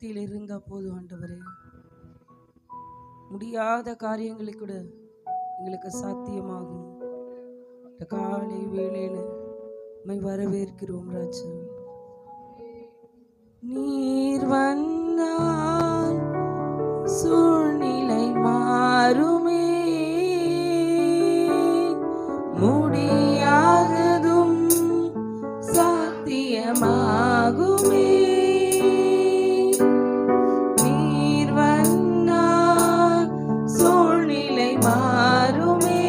மத்தியில் இருந்தா போதும் ஆண்டவரே. முடியாத காரியங்களை கூட எங்களுக்கு சாத்தியமாகும். இந்த காலை வேளையில உம்மை வரவேற்கிறோம் ராஜா. நீர் வந்தால் சூழ்நிலை மாறுமே, முடியாததும் சாத்தியமாகுமே. நீர் வந்தால் சூழ்நிலை மாறுமே,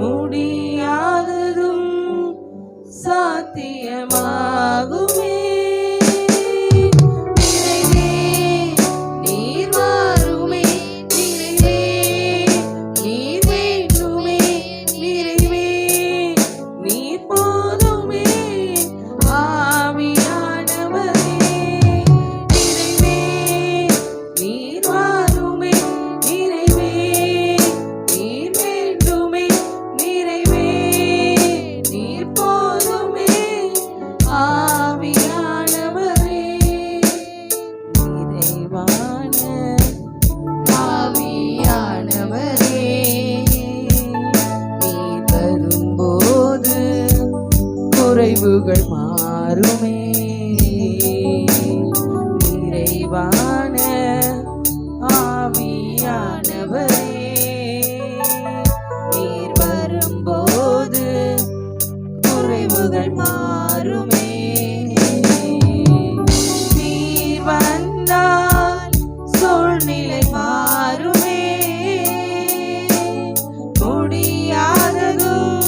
முடியாததும் சாத்தியமாகுமே. குறைவுகள் மாறுமே, நிறைவான ஆவியானவரே. நீர் வரும்போது குறைவுகள் மாறுமே. நீர் வந்தால் சூழ்நிலை மாறுமே, முடியாததும்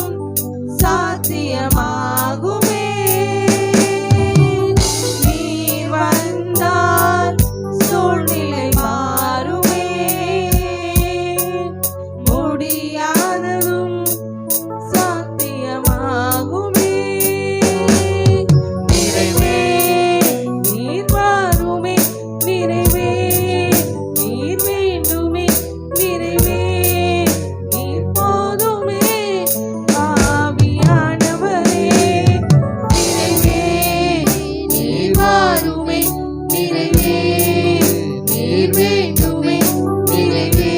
சாத்தியமாகுமே. நீர் வந்தால் சூழ்நிலை மாறுமே, முடியாததும் சாத்தியமாகுமே. நிறைவே நீர் வருமே, நிறைவே நீர் வேண்டுமே, நிறைவே நீர் போதுமே. ஆவியானவரே, நிறைவே நீர் வருமே, நிறைவே நீர் வேண்டுமே, நிறைவே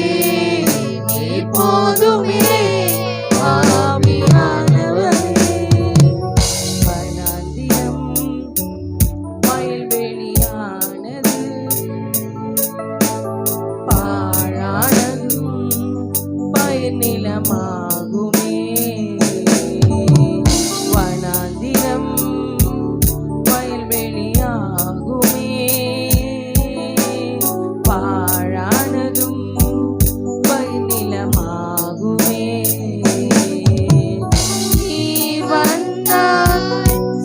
நீர் போதுமே. ஆவியானவரே, வனாந்திரம் வயல்வெளியானது, பாழானதும் பயிர் நிலமாகுமே. வனாந்திரம் வயல்வெளியாகுமே, பாழானதும் பயிர் நிலமாகுமே. நீர் வந்தால்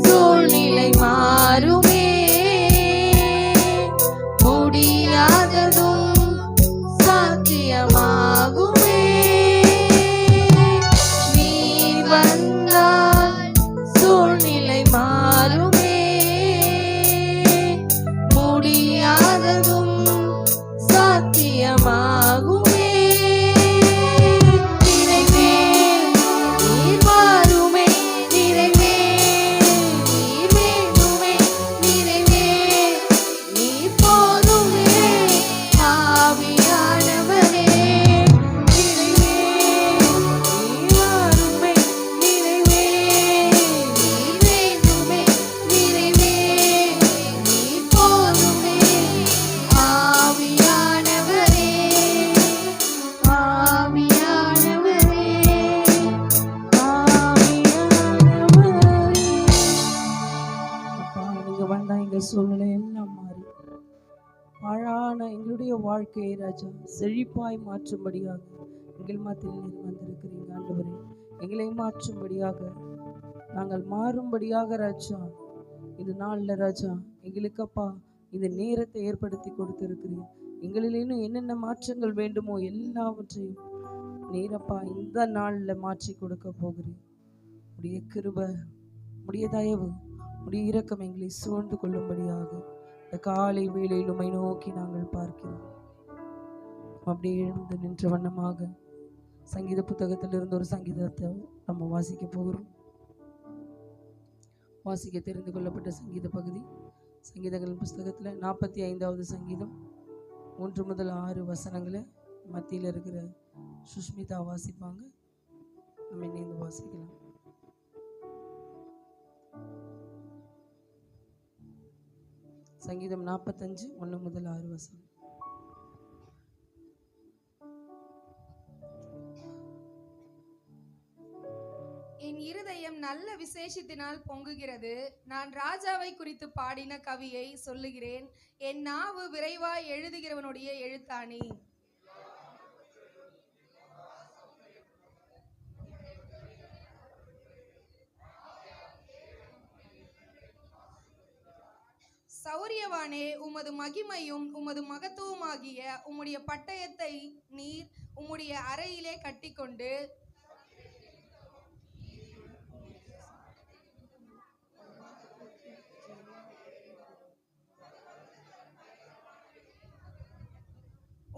சூழ்நிலை மாறுமே, முடியாததும் சாத்தியமாகுமே. நீர் வந்தால் சூழ்நிலை மாறுமே, முடியாததும் சாத்தியமாகுமே. நிறைவே நீர் வருமே, நிறைவே நீர் வேண்டுமே, நிறைவே நீர் போதுமே. ஆவியானவரே, நிறைவே நீர் வருமே, நிறைவே நீர் வேண்டுமே, நிறைவே நீர் போதுமே. ஆவியானவரே, ஆவியானவரே, ஆவியானவரே. அப்பா, நீங்க வந்தா எங்க சூழ்நிலை எல்லாம் மாறி பாழான எங்களுடைய வாழ்க்கையை ராஜா செழிப்பாய் மாற்றும்படியாக எங்கள் மத்தியில் நீர் வந்திருக்கிறீங்க ஆண்டவரே. எங்களை மாற்றும்படியாக, நாங்கள் மாறும்படியாக ராஜா இந்த நாள்ல ராஜா எங்களுக்கு அப்பா இந்த நேரத்தை ஏற்படுத்தி கொடுத்திருக்கிறீங்க. எங்களில் இன்னும் என்னென்ன மாற்றங்கள் வேண்டுமோ எல்லாவற்றையும் நீரப்பா இந்த நாள்ல மாற்றி கொடுக்க போகிறேன். உடைய கிருபை, உடைய தயவு, உடைய இரக்கம் எங்களை சூழ்ந்து கொள்ளும்படியாக இந்த காலை வேளையில் உம்மை நோக்கி நாங்கள் பார்க்கிறோம். அப்படியே எழுந்து நின்ற வண்ணமாக சங்கீத புத்தகத்திலிருந்து ஒரு சங்கீதத்தை நம்ம வாசிக்க போகிறோம். வாசிக்க தெரிந்து கொள்ளப்பட்ட சங்கீத பகுதி சங்கீதங்களின் புஸ்தகத்தில் 45வது சங்கீதம் 1 முதல் 6 வசனங்களை மத்தியில் இருக்கிற சுஷ்மிதா வாசிப்பாங்க. நம்ம இணைந்து வாசிக்கலாம். சங்கீதம் 45 1 முதல் 6 வசனம். என் இருதயம் நல்ல விசேஷத்தினால் பொங்குகிறது. நான் ராஜாவை குறித்து பாடின கவியை சொல்லுகிறேன். என் நாவு விரைவாய் எழுதுகிறவனுடைய எழுத்தாணி. சௌரியவானே, உமது மகிமையும் உமது மகத்துவமாகிய உம்முடைய பட்டயத்தை நீர் உம்முடைய அறையிலே கட்டிக்கொண்டு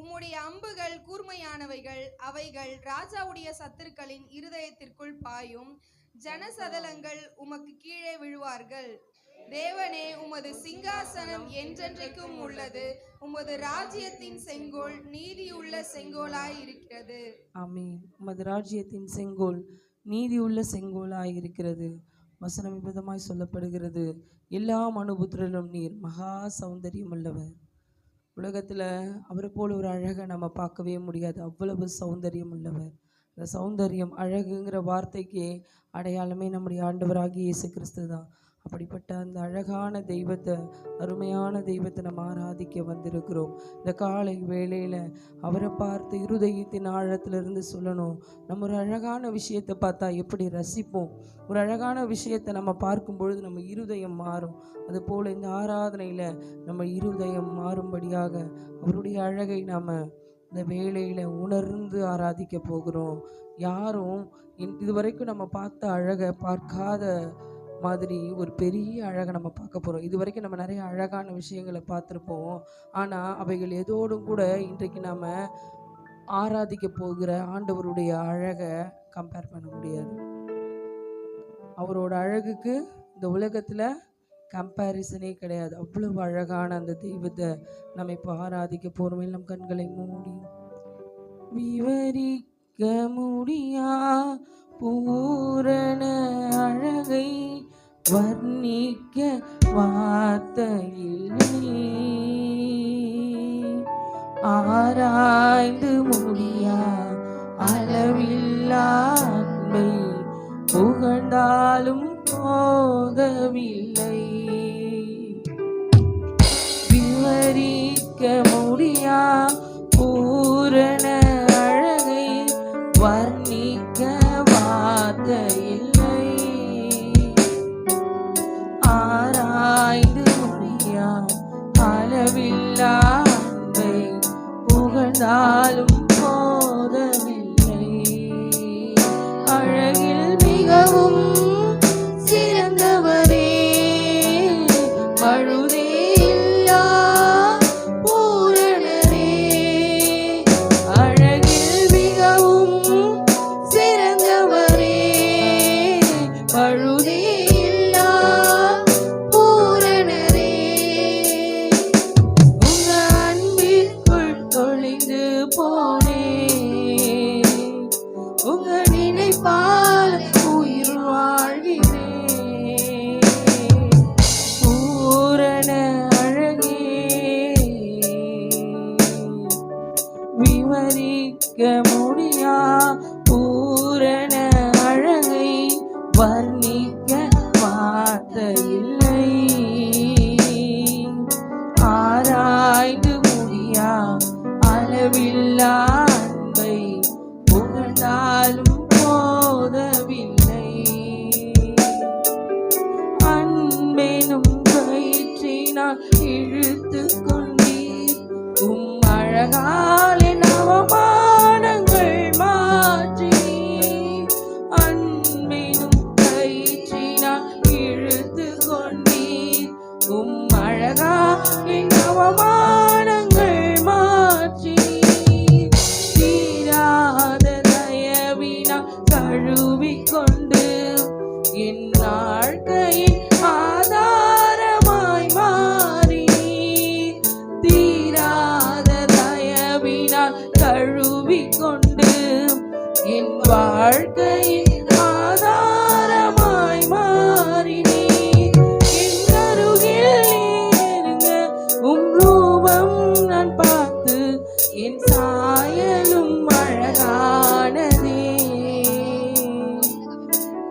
உம்முடைய அம்புகள் கூர்மையானவைகள். அவைகள் ராஜாவுடைய சத்துருக்களின் இருதயத்திற்குள் பாயும். ஜனசதலங்கள் உமக்கு கீழே விழுவார்கள். தேவனே, உமது சிங்காசனம் என்றென்றைக்கும் உள்ளது. உமது ராஜ்யத்தின் செங்கோல் நீதியுள்ள செங்கோலாய் இருக்கிறது. ஆமென். உமது ராஜ்யத்தின் செங்கோல் நீதியுள்ள செங்கோலாய் இருக்கிறது. வசனம் விதமாய் சொல்லப்படுகிறது. எல்லா மனுபுத்திரரும் நீர் மகா சௌந்தரியம் உள்ளவர். உலகத்தில் அவரை போல ஒரு அழகை நம்ம பார்க்கவே முடியாது. அவ்வளவு சௌந்தரியம் உள்ளவர். இந்த சௌந்தரியம், அழகுங்கிற வார்த்தைக்கு அடையாளமே நம்முடைய ஆண்டவராகிய இயேசு கிறிஸ்து தான். அப்படிப்பட்ட அந்த அழகான தெய்வத்தை, அருமையான தெய்வத்தை நம்ம ஆராதிக்க வந்திருக்கிறோம். இந்த காலை வேளையில் அவரை பார்த்து இருதயத்தின் ஆழத்திலிருந்து சொல்லணும். நம்ம ஒரு அழகான விஷயத்தை பார்த்தா எப்படி ரசிப்போம். ஒரு அழகான விஷயத்தை நம்ம பார்க்கும் பொழுது நம்ம இருதயம் மாறும். அதுபோல் இந்த ஆராதனையில் நம்ம இருதயம் மாறும்படியாக அவருடைய அழகை நாம் இந்த வேளையில் உணர்ந்து ஆராதிக்க போகிறோம். யாரும் இதுவரைக்கும் நம்ம பார்த்த அழகை பார்க்காத மாதிரி ஒரு பெரிய அழகை நம்ம பார்க்க போகிறோம். இது வரைக்கும் நம்ம நிறைய அழகான விஷயங்களை பார்த்துருப்போம். ஆனால் அவைகள் எதோடும் கூட இன்றைக்கு நாம் ஆராதிக்க போகிற ஆண்டவருடைய அழகை கம்பேர் பண்ண முடியாது. அவரோட அழகுக்கு இந்த உலகத்தில் கம்பேரிசனே கிடையாது. அவ்வளவு அழகான அந்த தெய்வத்தை நம்ம இப்போ ஆராதிக்க போகிறோம். எல்லாம் கண்களை மூடி விவரிக்க முடியா பூரண அழகை வர்ணிக்க வார்த்தையில்லை. ஆராய்ந்து முடியா அளவில்லா அன்பை புகழ்ந்தாலும் போதவில்லை. விவரிக்க முடியா பூரண அழகை வர்ணிக்க வார்த்தையில்லை. ஆராய்ந்து முடியா அளவில்லா அன்பை புகழ்ந்தாலும் போதவில்லை. அழகில் மிகவும் சிறந்தவரே, பழுதே இல்லா பூரணரே. அழகில் மிகவும் சிறந்தவரே, பழுதே இல்லா பூரணரே. உங்க அன்பிற்குள் தொலைந்து போனேன். உங்க நினைப்பால் உயிர் வாழ்கிறேன். பூரண அழகே, விவரிக்க முடியா பூரண அழகை வர்ணிக்க வார்த்தையில்லை. ஆராய்ந்து முடியா அளவில்லா அன்பை புகழ்ந்தாலும் போதவில்லை. அன்பெனும் கயிற்றினால் இழுத்து கொண்டீர். அழகாலே அவமானங்கள் மாற்றி. அன்பெனும் கயிற்றினால் இழுத்து கொண்டீர். அழகாலே அவமானங்கள் மாற்றி. தீராத தயவினால் கழுவிக்கொண்டு என் வாழ்க்கையின் ஆதாரமாய் மாற்றி. வாழ்க்கையின் ஆதாரமாய் மாறினீர். என் அருகில் நீருங்க, உம் ரூபம் நான் பார்த்து என் சாயலும் அழகானதே.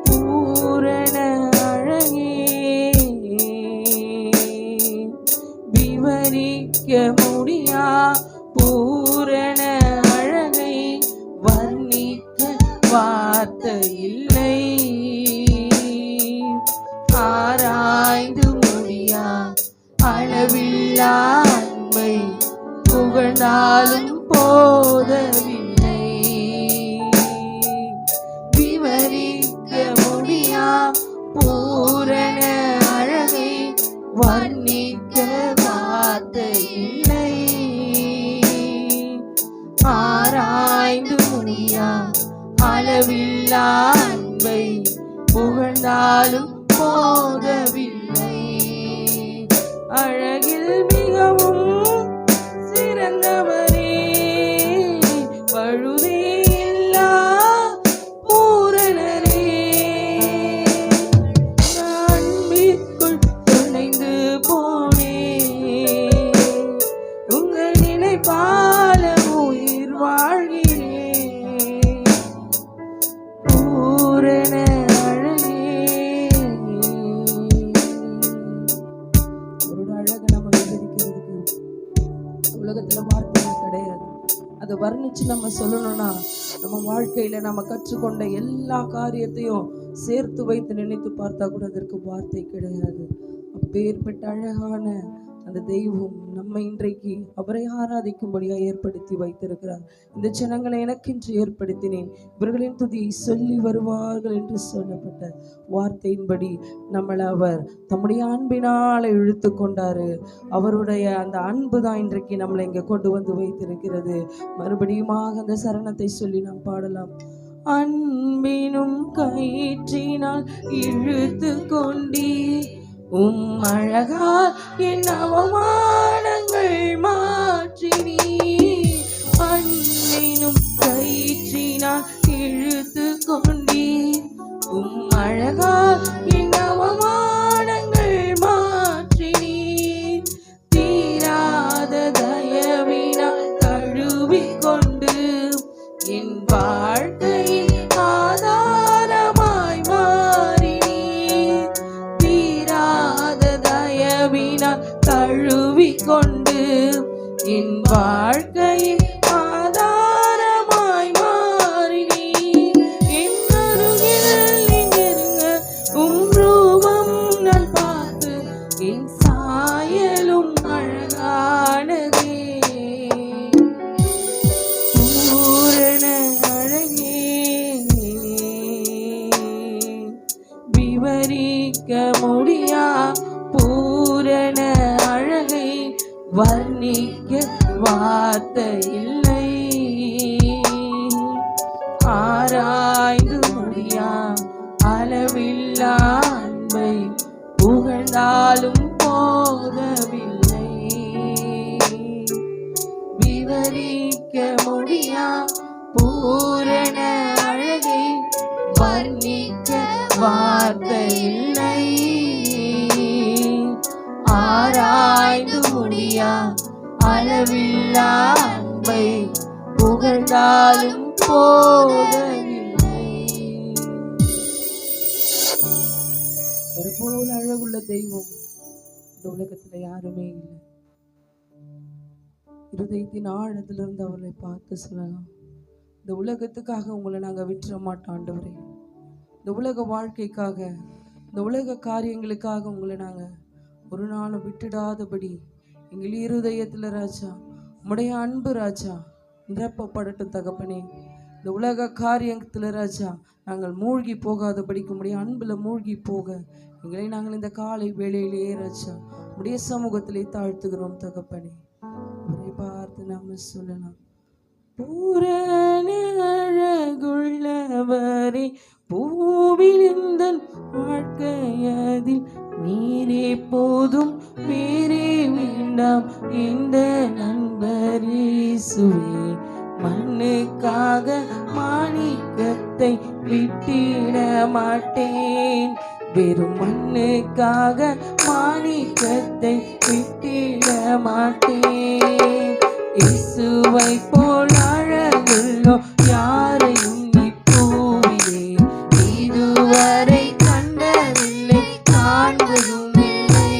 பூரண அழகே, விவரிக்க முடியா பூரண அழகை வர்ணிக்க வார்த்தை இல்லை. ஆராய்ந்து முடியா அளவில்லா அன்பை புகழ்ந்தாலும் போதவில்லை. விவரிக்க முடியா பூரண அழகை வர்ணிக்க வார்த்தை இல்லை. ஆராய்ந்து முடியா அளவில்லா அன்பை புகழ்ந்தாலும் போதவில்லை. அழகில் மிகவும் சிறந்தவரே, பழுதே இல்லா பூரணரே, அன்பிற்குள் துணைந்து போனேன், உங்கள் நினைப்பால உயிர் வாழ்கிறேன். பூரண அழகே, ஒரு அழகை நம்ம விவரிக்கிறதுக்கு உலகத்துல வார்த்தைகள் கிடையாது. அதை வர்ணிச்சு நம்ம சொல்லணும்னா நம்ம வாழ்க்கையில நம்ம கற்றுக்கொண்ட எல்லா காரியத்தையும் சேர்த்து வைத்து நினைத்து பார்த்தா கூட அதற்கு வார்த்தை கிடையாது. அப்பேற்பட்ட அழகான அந்த தெய்வம் நம்ம இன்றைக்கு அவரை ஆராதிக்கும்படியா ஏற்படுத்தி வைத்திருக்கிறார். இந்த ஜனங்களை எனக்கென்று ஏற்படுத்தினேன், இவர்களின் துதியை சொல்லி வருவார்கள் என்று சொல்லப்பட்ட வார்த்தையின்படி நம்மளை அவர் தம்முடைய அன்பினால இழுத்து கொண்டாரு. அவருடைய அந்த அன்பு தான் இன்றைக்கு நம்மளை இங்க கொண்டு வந்து வைத்திருக்கிறது. மறுபடியுமாக அந்த சரணத்தை சொல்லி நாம் பாடலாம். அன்பினும் கயிற்றினால் இழுத்து கொண்டீ, உம் அழகால் என் அவமானங்கள் மாற்றினீ. அன்பினும் கயிற்றினால் இழுத்து கொண்டீ, உம் அழகால் என் அவமானங்கள் மாற்றினீ. தீராத தயவினால் கழுவிக்கொண்டு என் வாழ்க்கையில் ஆதாரமாய் மாறினீர். தீராத தயவினால் கழுவிக்கொண்டு என் வாழ்க்கையில் ஆதாரமாய் மாறினீர். என் அருகில் நீருங்க, உம் ரூபம் நான் பார்த்து என் சாயலும் அழகானதே. பூரண அழகே, விவரிக்க முடியா பூரண அழகை வர்ணிக்க வார்த்தை இல்லை. ஆராய்ந்து முடியா அளவில்லா அன்பை புகழ்ந்தாலும் போதவில்லை. விவரிக்க முடியா பூரண அழகை வர்ணிக்க வார்த்தை இல்லை. ஆராய்ந்து முடியா அளவில்லா அன்பை புகழ்ந்தாலும் போதவில்லை. ஒரு போல அழகுள்ள தெய்வம் இந்த உலகத்துல யாருமே இல்லை. இருதயத்தின் ஆழத்திலிருந்து அவர்களை பார்த்து சொல்லலாம், இந்த உலகத்துக்காக உங்களை நாங்கள் விட்டுற மாட்டோம் ஆண்டவரே. இந்த உலக வாழ்க்கைக்காக, இந்த உலக காரியங்களுக்காக உங்களை நாங்கள் ஒரு நாளும் விட்டுடாதபடி எங்கள் இருதயத்தில் ராஜா உம்முடைய அன்பு ராஜா நிரப்பப்படட்டும் தகப்பனே. இந்த உலக காரியத்தில் ராஜா நாங்கள் மூழ்கி போகாதபடிக்கு உம்முடைய அன்பில் மூழ்கி போக எங்களை நாங்கள் இந்த காலை வேளையிலேயே ராஜா உம்முடைய சமூகத்திலே தாழ்த்துகிறோம் தகப்பனே. அவரை பார்த்து நாம சொல்லலாம், பூரண அழகுள்ளவரே, பூவில் இந்த வாழ்க்கையதில் நீரே போதும் வேறே வேண்டாம். இந்த நண்பர் இயேசுவே, மண்ணுக்காக மாணிக்க மாட்டேன். வெறும் மண்ணுக்காக மாணிக்கத்தை விட்டிட மாட்டேன். இயேசுவை போல் அழகுள்ளோ யாரையும் இப்பூவிலே இதுவரை கண்டதில்லை, காண்பதும் இல்லை.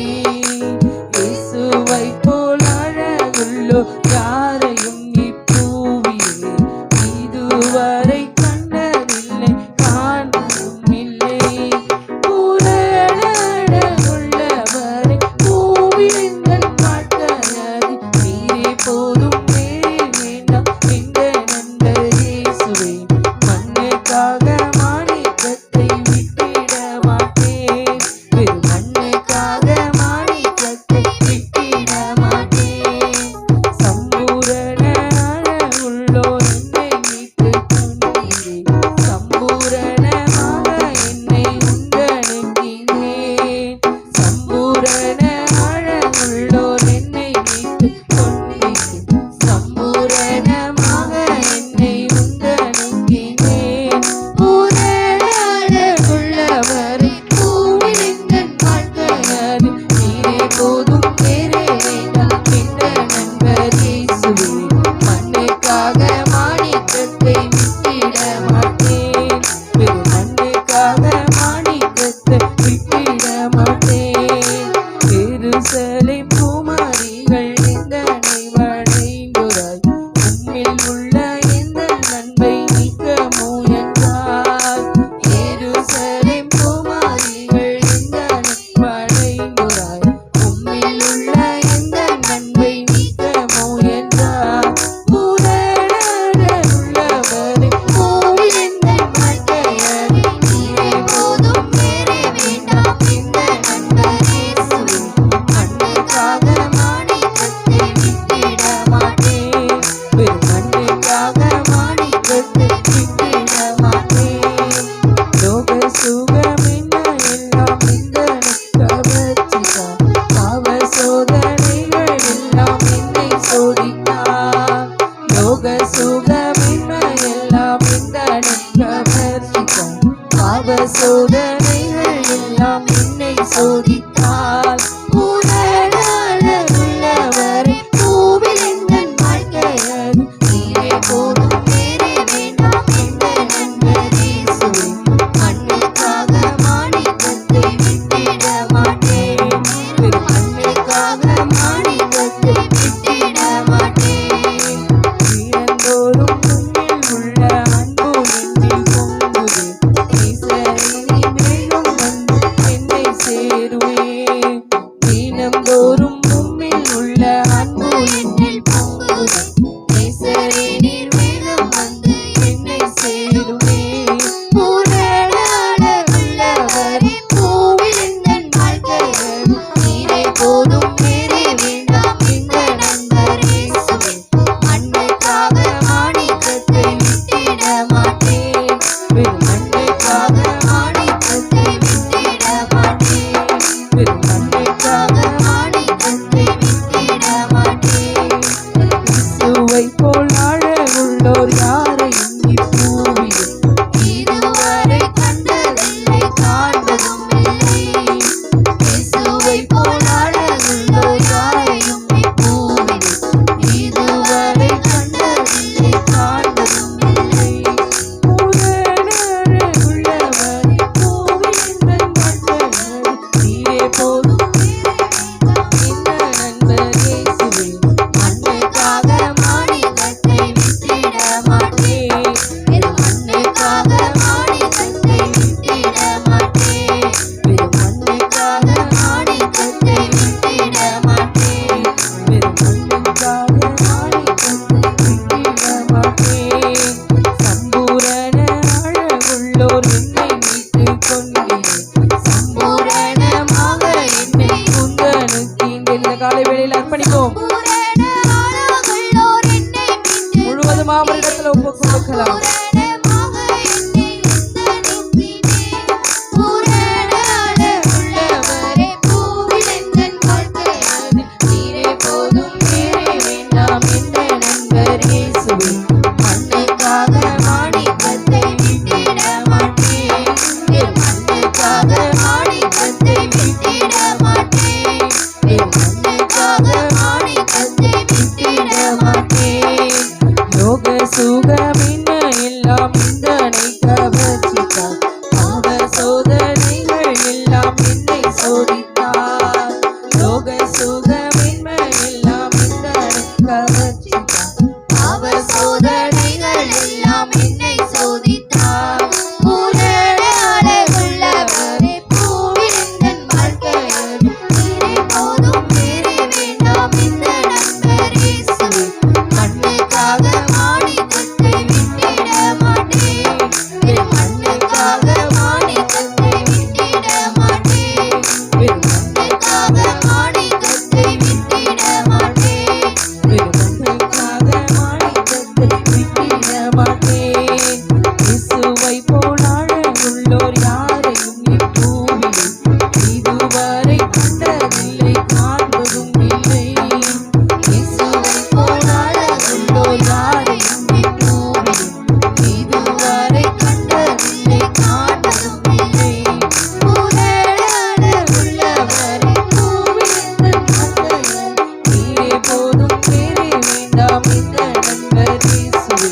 இயேசுவை போல் அழகுள்ளோ யாரையும் இப்பூவிலே இதுவரை கண்டதில்லை, காண்பதும் இல்லை. உள்ளவரை பூவில் எங்கள் காட்டது நீரே போதும், வேறே வேண்டாம் என்ற நண்பர் இயேசுவே. மண்ணுக்காக மாணிக்கத்தை விட்டிட மாட்டேன். வெறும் மண்ணுக்காக மாணிக்கத்தை விட்டிட மாட்டேன். சம்பூரண அழகுள்ளோர் என்னை மீட்டு கொண்டீரே, சம்பூரணமாக என்னை உண்டணுகினேன். சம்பூரண அழகுள்ளோர் என்னை மீட்டு கொண்டீரே, சம்பூரணமாக என்னை உண்டணுகினேன். பூரண அழகுள்ளவரை பூவில் எங்கள் வாழ்க்கையது நீரே போதும், வேறே வேண்டாம் என்ற நண்பர் இயேசுவே. மண்ணுக்காக மாணிக்கத்தை விட்டிட மாட்டேன். வெறும் மண்ணுக்காக மாணிக்கத்தை விட்டிட மாட்டேன். எருசலேம் குமாரிகள் நிந்தனை வடைந்துராய், உம்மில் உள்ள எந்த நன்மை நீக்க முயன்றாய். எருசலேம் குமாரிகள் நிந்தனை வடைந்துராய், உம்மில் உள்ள எந்த நன்மை நீக்க முயன்றாய். உள்ளவரை பூவில் எங்கள் வாழ்க்கையது நீரே போதும், வேறே வேண்டாம் என்ற நண்பர் இயேசுவே. மண்ணுக்காக மாணிக்கத்தை விட்டிட மாட்டேன். வெறும் மண்ணுக்காக மாணிக்கத்தை விட்டிட மாட்டேன். லோக சுகம் என்ன எல்லாம் இந்த கவர்ச்சிதான், பாவ சோதனைகள் எல்லாம் என்னை சோதித்தான். லோக சுகம் என்ன எல்லாம் இந்த கவர்ச்சிதான், பாவ சோதனைகள் எல்லாம் என்னை சோதித்தால். உள்ளவரை பூவில் எங்கள் வாழ்க்கையது நீரே போதும், வேறே வேண்டாம் என்ற நண்பர் இயேசுவே. மண்ணுக்காக மாணிக்கத்தை விட்டிட மாட்டேன். வெறும் மண்ணுக்காக மாணிக்கத்தை விட்டிட மாட்டேன். தினந்தோறும் உம்மில் உள்ள அன்பு நெஞ்சில் பொங்குதே, ஈசரினி மேலும் வந்து என்னை சேருவேன். தினந்தோறும் உம்மில் உள்ள அன்பு நெஞ்சில் பொங்குதே, ஈசரினி மேலும் வந்து என்னை சேருவேன். பூரண அழகுள்ளவரை பூவில் எங்கள் வாழ்க்கையது நீரே போதும், வேறே வேண்டாம் என்ற நண்பர் இயேசுவே. மண்ணுக்காக மாணிக்கத்தை விட்டிட மாட்டேன். வெறும் மண்ணுக்காக மாணிக்கத்தை விட்டிட மாட்டேன். வெறும் மண்ணுக்காக மாணிக்கத்தை விட்டிட மாட்டேன். இயேசுவை போல் அழகுள்ளோர் யாரையும் இப்பூவில் இதுவரை கண்டதில்லை, காண்பதும் இல்லை. இயேசுவை போல் அழகுள்ளோர் யாரையும் இப்பூவில் இதுவரை கண்டதில்லை, காண்பதும் இல்லை. பூரண அழகுள்ளவரை பூவில் எங்கள் வாழ்க்கையது நீரே போதும், இந்த நண்பர் இயேசுவே. மண்ணுக்காக மாணிக்கத்தை விட்டிட மாட்டேன். வெறும் மண்ணுக்காக மாணிக்கத்தை விட்டிட மாட்டேன். வெறும் மண்ணுக்காக மாணிக்கத்தை விட்டிட மாட்டேன். வெறும் மண்ணுக்காக மாணிக்கத்தை விட்டிட மாட்டேன். சம்பூரண அழகுள்ளோர் என்னை மீட்டு கொண்டீரே, சம்பூரணமாக என்னை உண்டணுகின்றேன். இந்த காலை வேளையில் அர்ப்பணிப்போம். முழுவதுமா அவரிடத்துல ஒப்பு கொடுக்கலாம். உள்ளவரை பூவில் எங்கள் வாழ்க்கையது நீரே போதும், வேறே வேண்டாம் என்ற நண்பர் இயேசுவே. மண்ணுக்காக மாணிக்கத்தை விட்டிட மாட்டேன். வேறே வேண்டாம் இந்த நண்பர் இயேசுவே.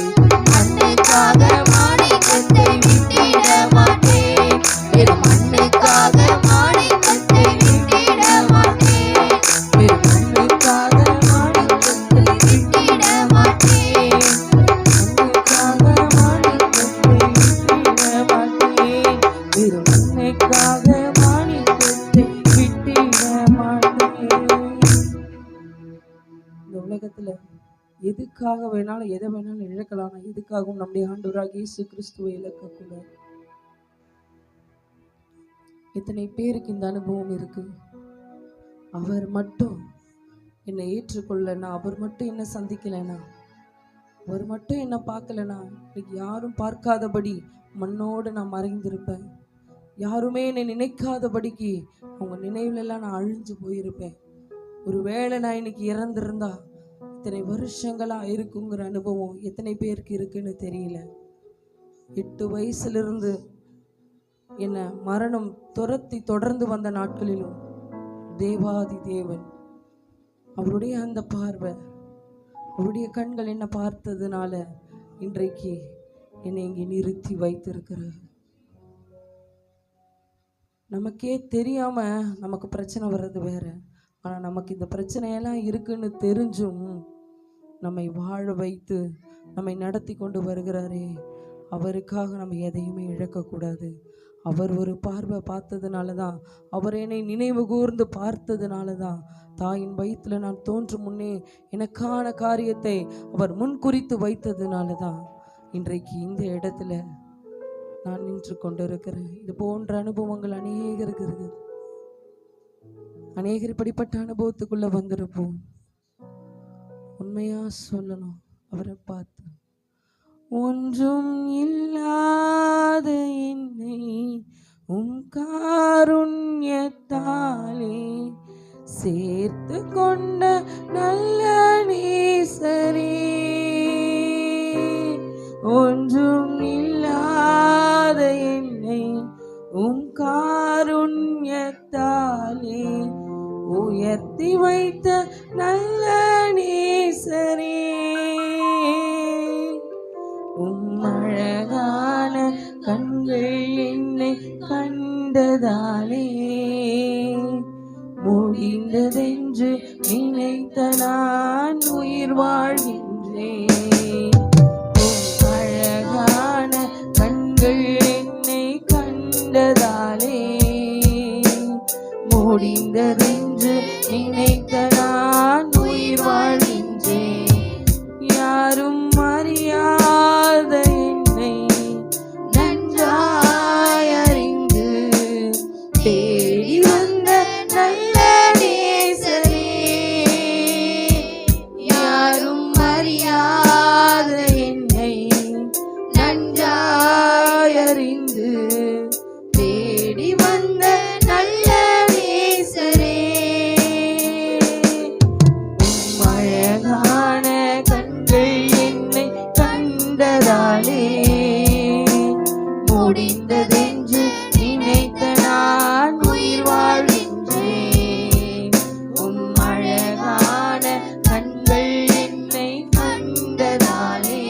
மண்ணுக்காக மாணிக்கத்தை விட்டிட மாட்டேன். வெறும் மண்ணுக்காக மாணிக்கத்தை விட்டிட மாட்டேன். வெறும் மண்ணுக்காக மாணிக்கத்தை விட்டிட மாட்டேன். மண்ணுக்காக மாணிக்கத்தை விட்டிட மாட்டேன். வெறும் மண்ணுக்காக மாணிக்கத்தை விட்டிட மாட்டேன். இந்த உலகத்துல எதுக்காக வேணாலும் எதை வேணாலும் இழக்கலாம், எதுக்காகவும் நம்முடைய ஆண்டவராகிய இயேசு கிறிஸ்துவை இழக்கக்கூடாது. எத்தனை பேருக்கு இந்த அனுபவம் இருக்கு? அவர் மட்டும் என்னை ஏற்றுக்கொள்ளனா, அவர் மட்டும் என்ன சந்திக்கலைனா, அவர் மட்டும் என்ன பார்க்கலனா, இன்னைக்கு யாரும் பார்க்காதபடி மண்ணோடு நான் மறைந்திருப்பேன். யாருமே என்னை நினைக்காதபடிக்கு அவங்க நினைவுல எல்லாம் நான் அழிஞ்சு போயிருப்பேன். ஒருவேளை நான் இன்னைக்கு இறந்திருந்தா இத்தனை வருஷங்களா இருக்குங்கிற அனுபவம் எத்தனை பேருக்கு இருக்குன்னு தெரியல. 8 வயசுல என்ன மரணம் துரத்தி தொடர்ந்து வந்த நாட்களிலும் தேவாதி தேவன் அவருடைய அந்த பார்வை, அவருடைய கண்கள் என்ன பார்த்ததுனால இன்றைக்கு என்னை இங்கே நிறுத்தி வைத்திருக்கிறார். நமக்கே தெரியாம நமக்கு பிரச்சனை வர்றது வேற, ஆனா நமக்கு இந்த பிரச்சனையெல்லாம் இருக்குன்னு தெரிஞ்சும் நம்மை வாழ வைத்து நம்மை நடத்தி கொண்டு வருகிறாரே, அவருக்காக நம்ம எதையுமே இழக்கக்கூடாது. அவர் ஒரு பார்வை பார்த்ததுனால தான், அவர் என்னை நினைவு கூர்ந்து பார்த்ததுனால தான், தாயின் வயிற்றுல நான் தோன்றும் முன்னே எனக்கான காரியத்தை அவர் முன்குறித்து வைத்ததுனால தான் இன்றைக்கு இந்த இடத்துல நான் நின்று கொண்டிருக்கிறேன். இது போன்ற அனுபவங்கள் அநேகருக்கு இருக்குது. அநேகர் இப்படிப்பட்ட அனுபவத்துக்குள்ள வந்திருப்போம். உண்மையா சொல்லணும், அவரை பார்த்து ஒன்றும் இல்லாத என்னை உம் காருண்யத்தாலே சேர்த்து கொண்ட நல்ல நேசரே. ஒன்றும் இல்லாத என்னை உம் காருண்யத்தாலே உயர்த்தி வைத்த நல்ல நேசரே. உம் அழகான கண்கள் என்னை கண்டதாலே முடிந்ததென்று நினைத்த நான் உயிர் வாழ்கின்றேன். உம் அழகான கண்கள் என்னை கண்டதாலே முடிந்ததென்று நினைத்த நான் உயிர் வாழ்கின்றேன். யாரும் அறியாத என்னை நன்றாய் அறிந்து தேடி வந்த நல்ல நேசரே. யாரும் அறியாத என்னை நன்றாய் அறிந்து தேடி வந்த நல்ல நேசரே. உம் அழகான கண்கள் என்னை கண்டதாலே முடிந்ததென்று நினைத்த நான் உயிர் வாழ்கின்றேன். உம் அழகான கண்கள் என்னை கண்டதாலே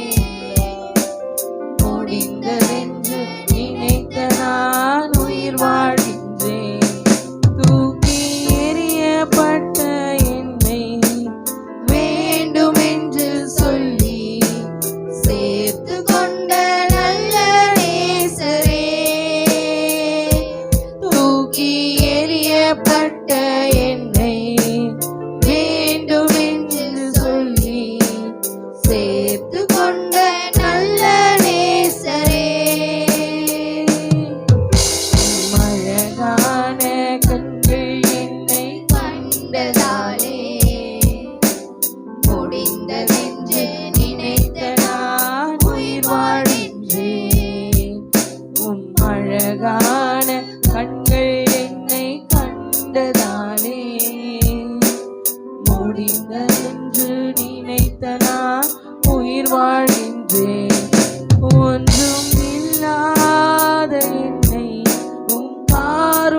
முடிந்ததென்று நினைத்த நான் உயிர் வாழ்கின்றேன். தூக்கி எறியப்பட்ட என்னை வேண்டுமென்று சொல்லி சேர்த்து கொண்ட நல்ல நேசரே. தூக்கி எறியப்பட்ட என்னை வேண்டுமென்று சொல்லி சேர்த்து கொண்ட நல்ல நேசரே. உம் அழகான கண்கள் என்னை கண்டதாலே முடிந்ததென்று நினைத்த நான் உயிர் வாழ்கின்றேன். உம் அழகான கண்கள் என்னை கண்டதாலே முடிந்ததென்று நினைத்த நான் உயிர் வாழ்கின்றேன். ஒன்றும் இல்லாத என்னை உம் காருண்யத்தாலே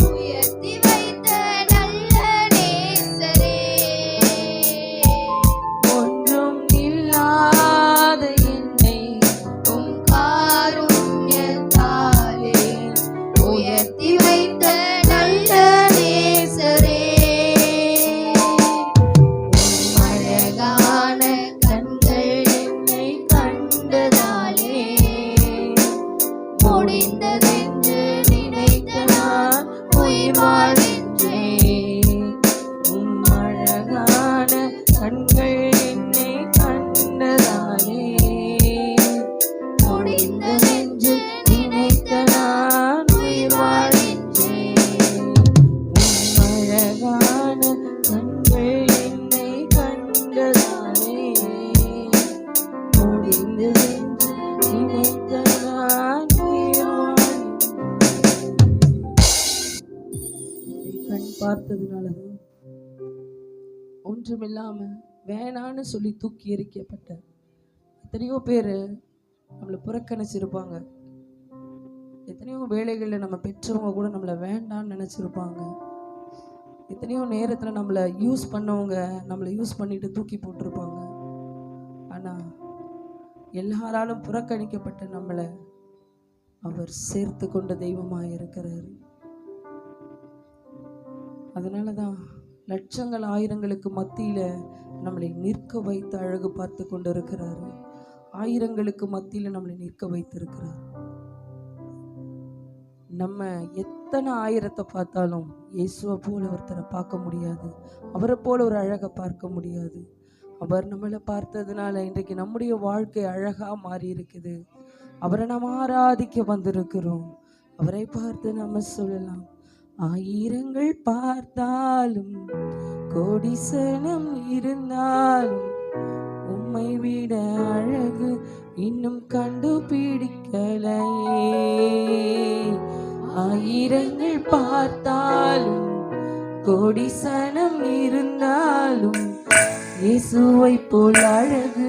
உயர்த்தி வைத்த நல்ல நேசரே. ஒன்றுமில்லாம வேணான்னு சொல்லி தூக்கி எறிக்கப்பட்ட எத்தனையோ பேர் நம்மளை புறக்கணிச்சிருப்பாங்க. எத்தனையோ வேலைகளில் நம்ம பெற்றவங்க கூட நம்மளை வேண்டான்னு நினச்சிருப்பாங்க. எத்தனையோ நேரத்தில் நம்மளை யூஸ் பண்ணவங்க நம்மளை யூஸ் பண்ணிட்டு தூக்கி போட்டிருப்பாங்க. ஆனால் எல்லாராலும் புறக்கணிக்கப்பட்ட நம்மளை அவர் சேர்த்து கொண்ட தெய்வமாக இருக்கிறார். அதனால தான் லட்சங்கள் ஆயிரங்களுக்கு மத்தியில் நம்மளை நிற்க வைத்து அழகு பார்த்து கொண்டு இருக்கிறாரு. ஆயிரங்களுக்கு மத்தியில் நம்மளை நிற்க வைத்திருக்கிறார். நம்ம எத்தனை ஆயிரத்தை பார்த்தாலும் இயேசுவை போல ஒருத்தரை பார்க்க முடியாது. அவரை போல ஒரு அழகை பார்க்க முடியாது. அவர் நம்மளை பார்த்ததுனால இன்றைக்கு நம்முடைய வாழ்க்கை அழகாக மாறி இருக்குது. அவரை நாம் ஆராதிக்க வந்திருக்கிறோம். அவரை பார்த்து நம்ம சொல்லலாம், ஆயிரங்கள் பார்த்தாலும் கோடி சனம் இருந்தாலும் உம்மை விட அழகு இன்னும் கண்டுபிடிக்கலையே. ஆயிரங்கள் பார்த்தாலும் கோடி சனம் இருந்தாலும் இயேசுவை போல் அழகு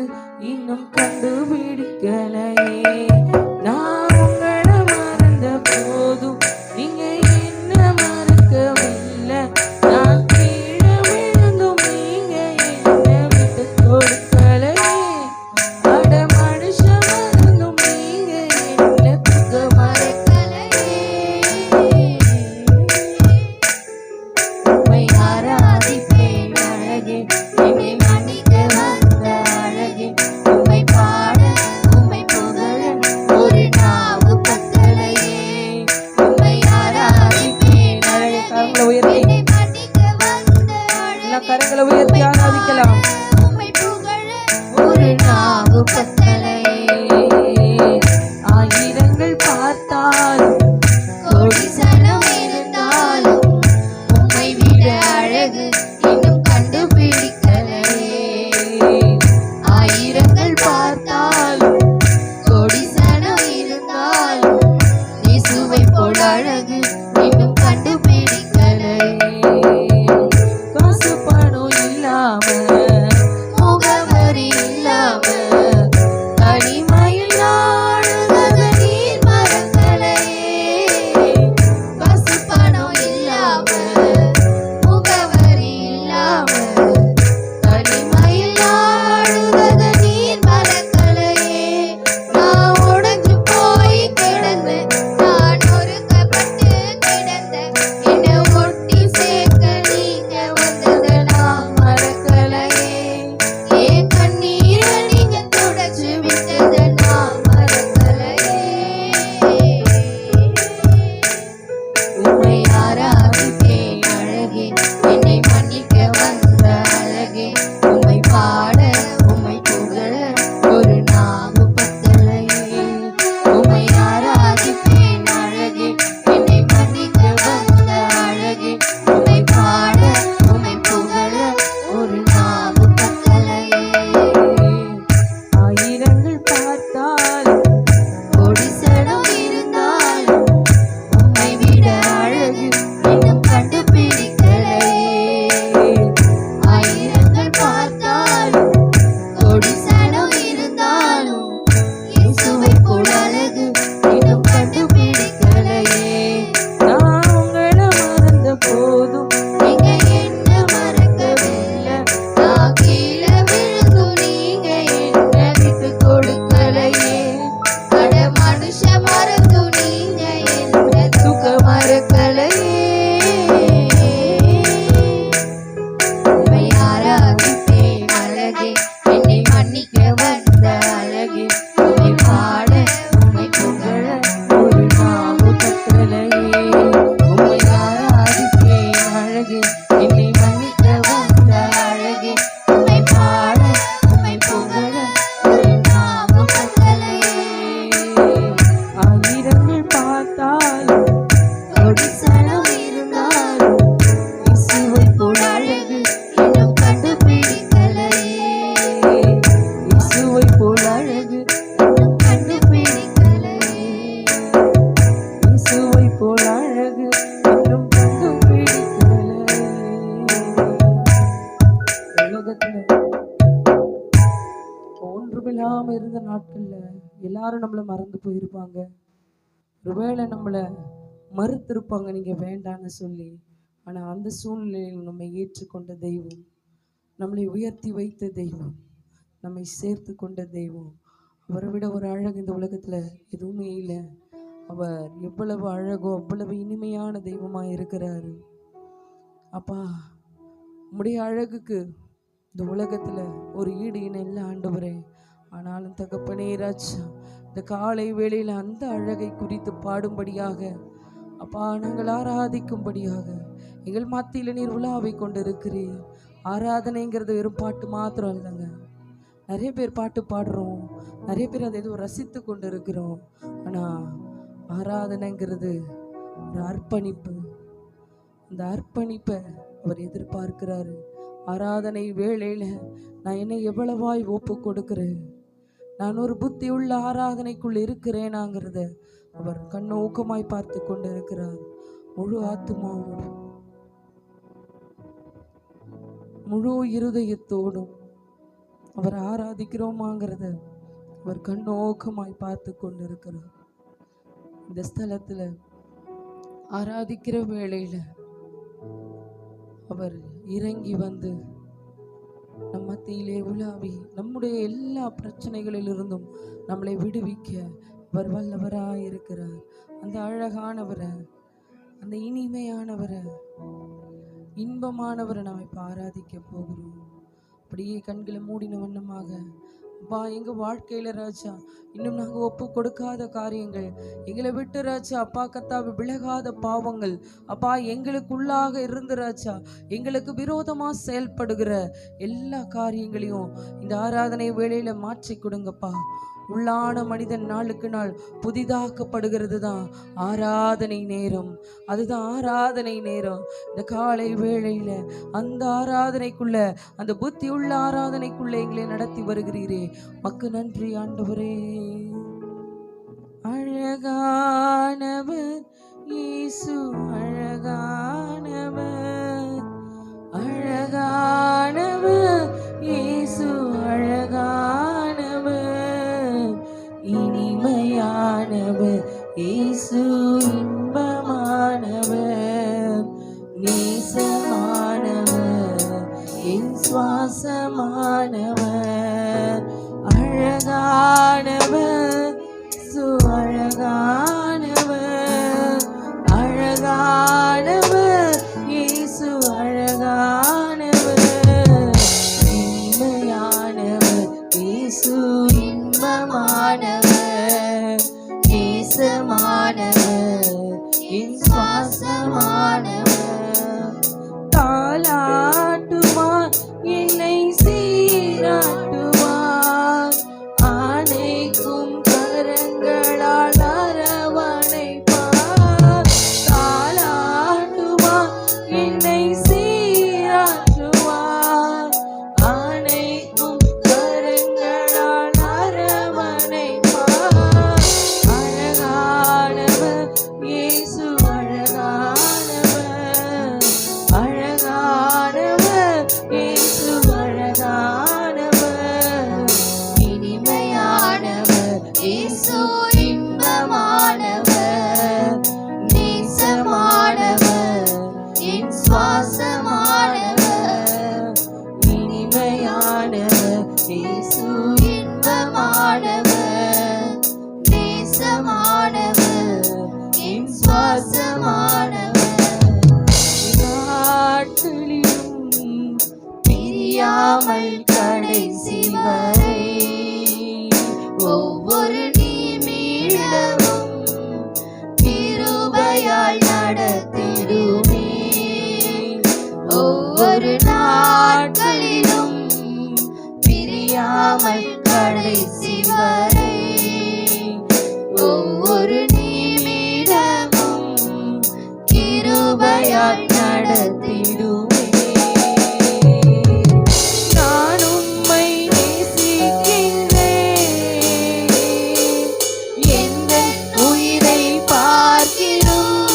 இன்னும் கண்டுபிடிக்கலையே. நான் உங்களை மறந்த போதும் நீங்க என்ன மறக்கவில்லை. நான் கீழே விழுந்தும் நீங்க என்ன விட்டு கொடுக்கலையே. அட மனுஷன் மறந்தும் நீங்க என்ன தூக்க மறக்கலையே. உம்மை ஆராதிப்பேன் அழகே, என்னை மன்னிக்க வந்த அழகே. உம்மை பாட உம்மை புகழ ஒரு நாவு பத்தலையே. உம்மை ஆராதிப்பேன் அழகே, கரங்களை உயர்த்தி எல்லாம் கரங்களை உயர்த்தி ஆராதிக்கலாம். உம்மை புகழ ஒரு நாவு பத்தலையே. ஆயிரங்கள் பார்த்தாலும் கோடி சனம் இருந்தாலும் உம்மை விட அழகு இன்னும் கண்டுபிடிக்கலையே. ஆயிரங்கள் பார்த்தாலும் கோடி சனம் இருந்தாலும் இயேசுவை போல் அழகு இன்னும் கண்டுபிடிக்கலையே. காசு பணம் இல்லாம நாட்கள்ல எல்லாரும் நம்மளை மறந்து போயிருப்பாங்க. ஒருவேளை நம்மளை மறுத்திருப்பாங்க நீங்க வேண்டான்னு சொல்லி. ஆனா அந்த சூழ்நிலையில் நம்மை ஏற்றுக்கொண்ட தெய்வம், நம்மளை உயர்த்தி வைத்த தெய்வம், நம்மை சேர்த்து கொண்ட தெய்வம், அவரை விட ஒரு அழகு இந்த உலகத்துல எதுவுமே இல்லை. அவர் எவ்வளவு அழகோ அவ்வளவு இனிமையான தெய்வமா இருக்கிறாரு. அப்பா, உம்முடைய அழகுக்கு இந்த உலகத்துல ஒரு ஈடு இணை இல்லை ஆண்டவரே. ஆனாலும் தகப்பனே ராஜா, இந்த காலை வேளையில அந்த அழகை குறித்து பாடும்படியாக, அப்பா நாங்கள் ஆராதிக்கும்படியாக எங்கள் மத்தியில நீர் உலாவை கொண்டு இருக்கிறீர். ஆராதனைங்கிறது வெறும் பாட்டு மாத்திரம் இல்லைங்க. நிறைய பேர் பாட்டு பாடுறோம், நிறைய பேர் அதை ஏதோ ரசித்து கொண்டு இருக்கிறோம். ஆனா ஆராதனைங்கிறது ஒரு அர்ப்பணிப்பு. அந்த அர்ப்பணிப்பை அவர் எதிர்பார்க்கிறாரு. ஆராதனை வேளையில நான் என்னை எவ்வளவாய் ஒப்பு கொடுக்கிறேன், நான் ஒரு புத்தி உள்ள ஆராதனைக்குள் இருக்கிறேனாங்கிறத அவர் கண்ணோக்கமாய் பார்த்து கொண்டு இருக்கிறார். முழு ஆத்துமாவோடும் முழு இருதயத்தோடும் அவர் ஆராதிக்கிறோமாங்கிறத அவர் கண்ணோக்கமாய் பார்த்து கொண்டு இருக்கிறார். இந்த ஸ்தலத்துல ஆராதிக்கிற வேளையில அவர் இறங்கி வந்து நம் மத்தியிலே உலாவி நம்முடைய எல்லா பிரச்சனைகளிலிருந்தும் நம்மளை விடுவிக்க அவர் வல்லவராய் இருக்கிறார். அந்த அழகானவரை, அந்த இனிமையானவரை, இன்பமானவரை நாம் இப்ப ஆராதிக்க போகிறோம். அப்படியே கண்களை மூடின வண்ணமாக, அப்பா எங்க வாழ்க்கையில ராஜா இன்னும் நாங்க ஒப்பு கொடுக்காத காரியங்கள், எங்களை விட்டு ராஜா அப்பா கத்தாவை விலகாத பாவங்கள், அப்பா எங்களுக்குள்ளாக இருந்து ராஜா எங்களுக்கு விரோதமா செயல்படுகிற எல்லா காரியங்களையும் இந்த ஆராதனை வேளையில மாற்றி கொடுங்கப்பா. உள்ளான மனிதன் நாளுக்கு நாள் புதிதாக்கப்படுகிறது தான் ஆராதனை நேரம். அதுதான் ஆராதனை நேரம். இந்த காலை வேளையில அந்த ஆராதனைக்குள்ள, அந்த புத்தி உள்ள ஆராதனைக்குள்ள எங்களை நடத்தி வருகிறீரே, மக்கு நன்றி ஆண்டவரே. அழகானவர் இயேசு, அழகானவர், அழகானவர் இயேசு, அழகானவர், இனிமையானவர் இயேசு, இன்பமானவர், நேசமானவர், என் சுவாசமானவர், அழகானவர் இயேசு, அழகானவர், அழகானவர் இயேசு, அழகானவர், இனிமையானவர் இயேசு, இன்பமானவர், நேசமானவர், என் சுவாசமானவர், தாலாட்டுவார் என்னை சீராட்டுவார், ஆணைக்கும் கரங்களால் அரவணைப்பார், தாலாட்டுவார் என்னை சீராட்டுவார், ஆணைக்கும் கரங்களால் அரவணைப்பார், அழகானவர் இயேசு, அழகானவர், அழகானவர் இயேசு, அழகானவர், இனிமையானவர் இயேசு, இன்பமானவர், நேசமானவர், என் சுவாசமானவர், இனிமையானவர் இயேசு, இன்பமானவர், நேசமானவர், என் சுவாசமானவர், நாட்களிலும் பிரியாமல் கடைசி வரை ஒவ்வொரு நிமிடமும் கிருபையால் நடத்திடுமே, ஒவ்வொரு நாட்களிலும் பிரியாமல் கடைசி வரை ஒவ்வொரு நிமிடமும் கிருபையால் நடத்திடுமே. நான் உம்மை நேசிக்கின்றேன், எந்தன் உயிரை பார்க்கிறோம்,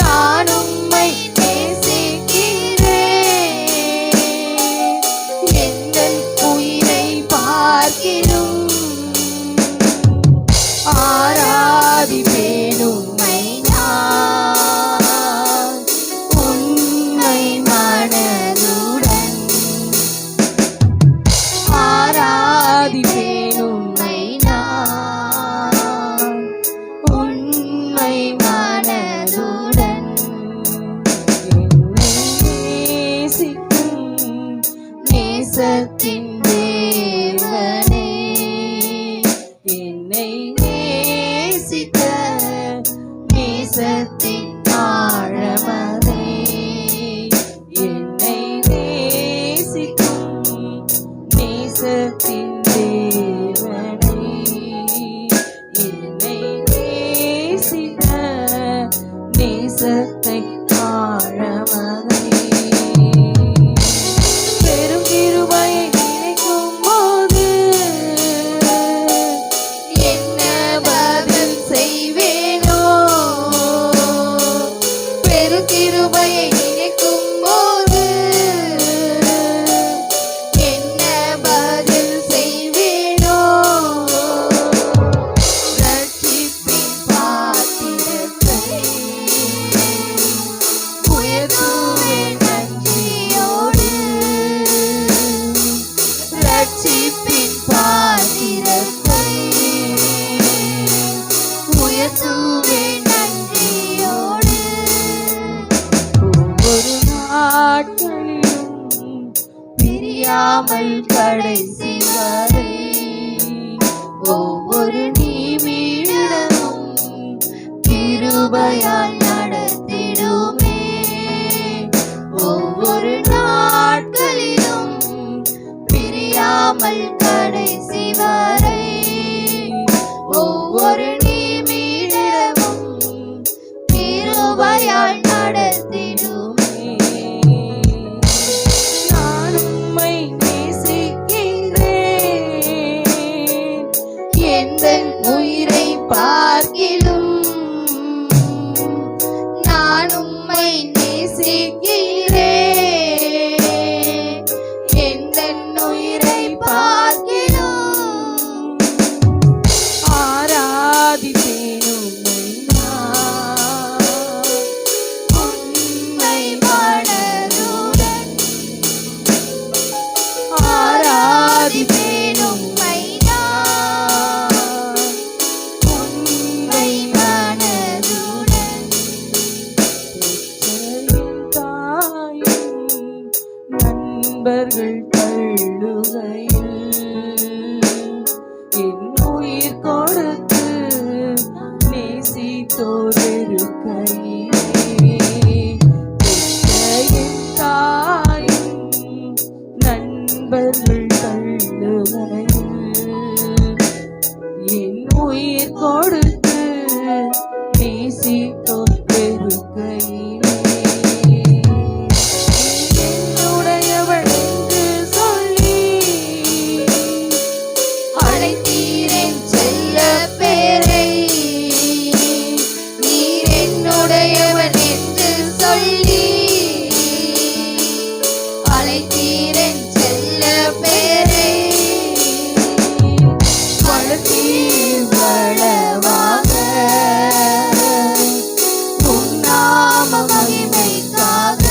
நான் உம்மை நேசிக்கிறேன், எந்தன் உயிரை பார்க்கிறோம், நேசத்தின் தேவனே, என்னை நேசித்த நேசத்தின் ஆழமதே, என்னை நேசிக்கும் நேசத்தின் தேவனே, என்னை நேசித்த நேசத்தை ஆழமதே. பெரும் கிருபையை நினைக்கும் போது என்ன பதில் செய்வேனோ? பெருகிருபையை நினைக்கும் போது என்ன பதில் செய்வேனோ? ரட்சிப்பின் பாத்திரத்தை உயர்த்துவேன் நன்றியோடு. ரட்சிப்பின் பாத்திரத்தை உயர்த்துவேன் நன்றியோடு. ஒவ்வொரு நாட்களிலும் பிரியாமல் கடைசி வரை ஒவ்வொரு நிமிடமும் கிருபையால் நடத்திடுமே. ஒவ்வொரு நாட்களிலும் பிரியாமல் கடைசி வரை ஒவ்வொரு நிமிடமும் கிருபையால் நடத்திடுமே. நான் உம்மை நேசிக்கிறேன், எந்தன் உயிரை பார்க்கிலும் நான் உம்மை நேசிக்கிறேன். எந்தன் உயிரை பார்க்கிலும் ஆராதிப்பேன் உம்மை நான். உண்மை மனதுடன் ஆராதிப்பேன் உம்மை நான். உண்மை மனதுடன் பெற்றெடுத்த தாயும் நண்பர்கள் தள்ளுகையில் என் உயிர் கொடுத்து நேசித்தோர் இருக்கையிலே, பெற்ற என் தாயும் நண்பர்கள் தள்ளுகையில் என் உயிர் கொடுத்து நேசித்தோர் பெருக்கையிலே, என்னுடையவள் என்று சொல்லி அழைத்தீரேன் செல்ல பேரை. நீர் என்னுடையவன் என்று சொல்லி அழைத்தீரேன் செல்ல பேரை. வளர்த்தீர் வளவாக உம் நாம மகிமைக்காக.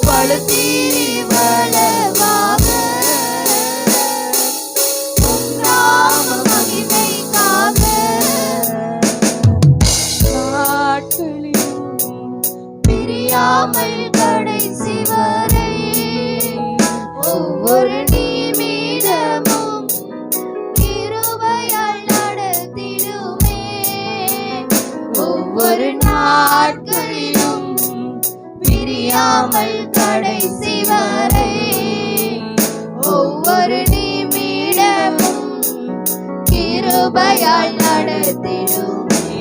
வளர்த்தீர் வளவாக உம் நாம மகிமைக்காக. நாட்களிலும் பிரியாமல் கடைசி வரை ஒவ்வொரு நிமிடமும் கிருபையால் நடத்திடுமே. ஒவ்வொரு நாட்களிலும் பிரியாமல் கடைசி வரை ஒவ்வொரு நிமிடமும் கிருபையால் நடத்திடுமே.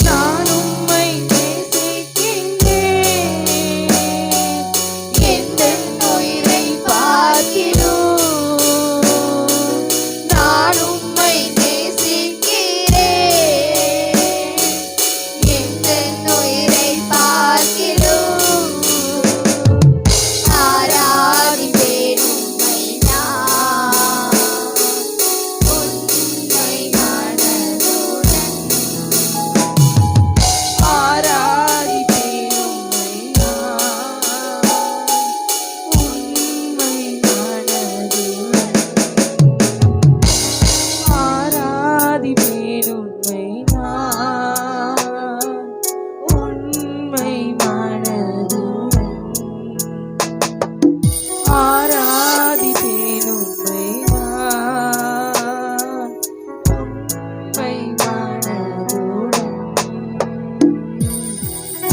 நான் உம்மை நேசிக்கின்றேன், எந்தன் உயிரை பார்க்கிலும் நான் உம்மை நேசிக்கிறேன். எந்தன் உயிரை பார்க்கிலும் ஆராதிப்பேன் உம்மை நான். உண்மை மனதுடன்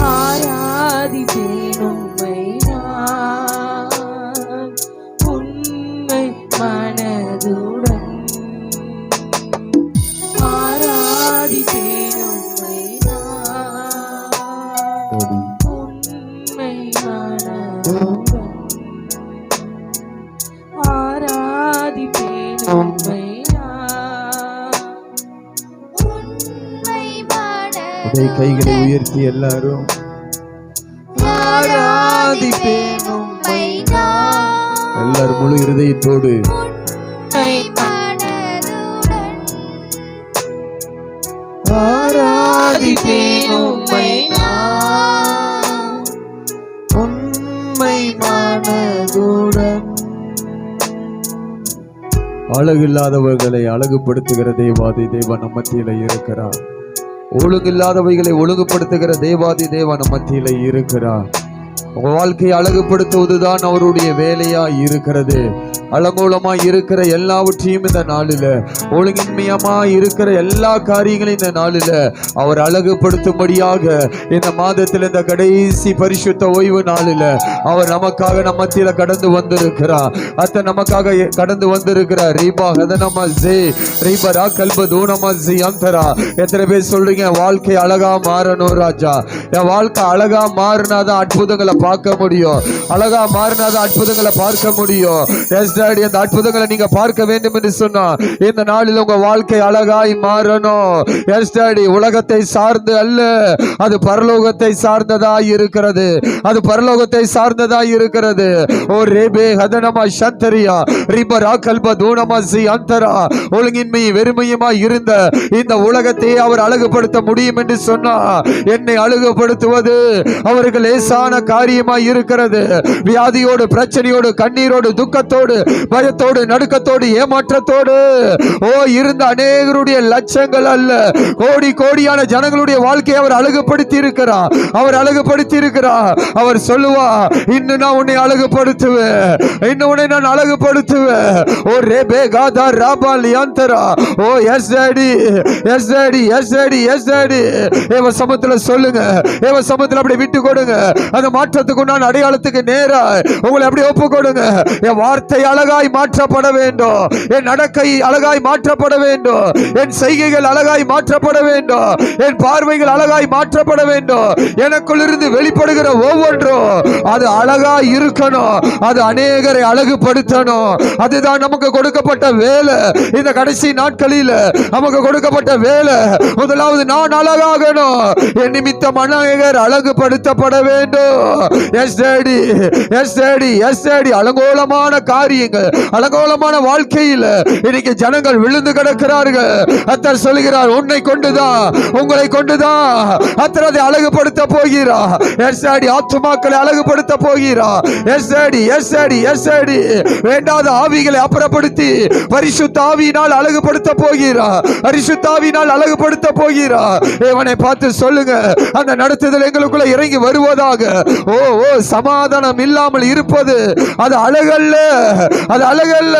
ஆராதிப்பேன் உம்மை நான் உண்மை மனதுடன். ஆராதிப்பேன் உம்மை நான் உண்மை மனதுடன். ஆராதிப்பேன் உம்மை நான் உண்மை உடைய கைகளை உயர்த்தி எல்லாரும் ஆராதிப்பேன் உம்மை நான் எல்லாரும் முழு இருதயத்தோடு உண்மை மனதுடன் ஆராதிப்பேன் உம்மை நான் உண்மை மனதுடன். அழகில்லாதவர்களை அழகுபடுத்துகிற தேவாதி தேவன் நம் மத்தியில இருக்கிறார். ஒழுங்கில்லாதவைகளை ஒழுங்குபடுத்துகிற தேவாதி தேவன் நம் மத்தியில இருக்கிறார். உங்க வாழ்க்கையை அழகுபடுத்துவதுதான் அவருடைய வேலையா இருக்கிறது. அலங்கோலமா இருக்கிற எல்லாவற்றையும் இந்த நாளில, ஒழுங்கின்மையமா இருக்கிற எல்லா காரியங்களையும் இந்த நாளில அவர் அழகுபடுத்தும்படியாக இந்த மாதத்தில் இந்த கடைசி பரிசுத்த ஓய்வு நாளில அவர் நமக்காக நம்ம மத்தியில கடந்து வந்திருக்கிறார். அத்த நமக்காக கடந்து வந்திருக்கிறார். ரீபா ஹதனமா ஜே ரீபரா கல்பது நம ஜி அந்தரா. எத்தனை பேர் சொல்றீங்க வாழ்க்கை அழகா மாறணும் ராஜா? என் வாழ்க்கை அழகா மாறினாதான் அற்புதங்களை பார்க்க முடியும். அழகா மாறினாதான் அற்புதங்களை பார்க்க முடியும். எஸ் டாடி, அந்த அற்புதங்களை நீங்க பார்க்க வேண்டும் என்று சொன்னா இந்த நாளில் உங்க வாழ்க்கை அழகாய் மாறணும். எஸ் டாடி, உலகத்தை சார்ந்து அல்ல, அது பரலோகத்தை சார்ந்ததா இருக்கிறது. அது பரலோகத்தை சார்ந்ததா இருக்கிறது. ஓ ரேபே ஹதனமா சந்தரியா ரிபரா கல்ப தூணமா சி அந்தரா. ஒழுங்கின்மை வெறுமையுமா இருந்த இந்த உலகத்தை அவர் அழகுபடுத்த முடியும் என்று சொன்னா என்னை அழகுபடுத்துவது அவருக்கு லேசான காரியமாய் இருக்கிறது. வியாதியோடு, பிரச்சனையோடு, கண்ணீரோடு, துக்கத்தோடு, பயத்தோடு, நடுக்கத்தோடு, ஏமாற்றத்தோடு இருந்த அநேகருடைய லட்சங்கள் அல்ல, கோடி கோடியான ஜனங்களுடைய வாழ்க்கையை அவர் அழகுபடுத்தி இருக்கிறார். அவர் அழகுபடுத்தி இருக்கிறார். அவர் சொல்லுவா, இன்னும் நான் உன்னை அழகுபடுத்துவேன், இன்னும் உன்னை நான் அழகுபடுத்துவேன். ஓ ரேபே காதா ராபா லியாந்தரா. ஓ yes daddy, yes daddy, yes daddy, yes daddy. ஏவ சமத்துல சொல்லுங்க, ஏவ சமத்துல அப்படி விட்டு கொடுங்க. அந்த மாற்றத்துக்கு உண்டான அடையாளத்துக்கு நேரா உங்களை அப்படி ஒப்பு கொடுங்க. என் வார்த்தை அழகாய் மாற்றப்பட வேண்டும், என் நடக்கை அழகாய் மாற்றப்பட வேண்டும், என் செய்கைகள் அழகாய் மாற்றப்பட வேண்டும், என் பார்வைகள் அழகாய் மாற்றப்பட வேண்டும். எனக்குள் இருந்து வெளிப்படுகிற ஒவ்வொன்றும் அது அழகாய் இருக்கணும். அது அநேகரை அழகுபடுத்தணும். அதுதான் நமக்கு கொடுக்கப்பட்ட வேலை. இந்த கடைசி நாட்களில் நமக்கு கொடுக்கப்பட்ட வேலை முதலாவது நான் அழகாகணும். என் நிமித்தம் அநேகர் அழகுபடுத்தப்பட வேண்டும். Yes daddy, yes daddy, yes daddy. அலங்கோலமான காரியங்கள், அலங்கோலமான வாழ்க்கையில் இன்னைக்கு ஜனங்கள் விழுந்து கிடக்கிறார்கள். அத்தர் சொல்கிறார், உன்னை கொண்டுதான், உங்களை கொண்டுதான் அத்தர் அதை அழகுபடுத்த போகிறார். எஸ் டாடி, ஆத்துமாக்களை அழகுபடுத்த போகிறார். S daddy, yes daddy, yes daddy. வேண்டாத ஆவிகளை அப்புறப்படுத்தி பரிசுத்த ஆவியினால் அழகுபடுத்த போகிறார். பரிசுத்த ஆவியினால் அழகுபடுத்த போகிறார். இவனை பார்த்து சொல்லுங்க, அந்த நடத்துதல் எங்களுக்குள்ள இறங்கி வருவதாக. ஓ ஓ சமாதானம் இல்லாமல் இருப்பது அது அழகல்ல, அது அழகல்ல.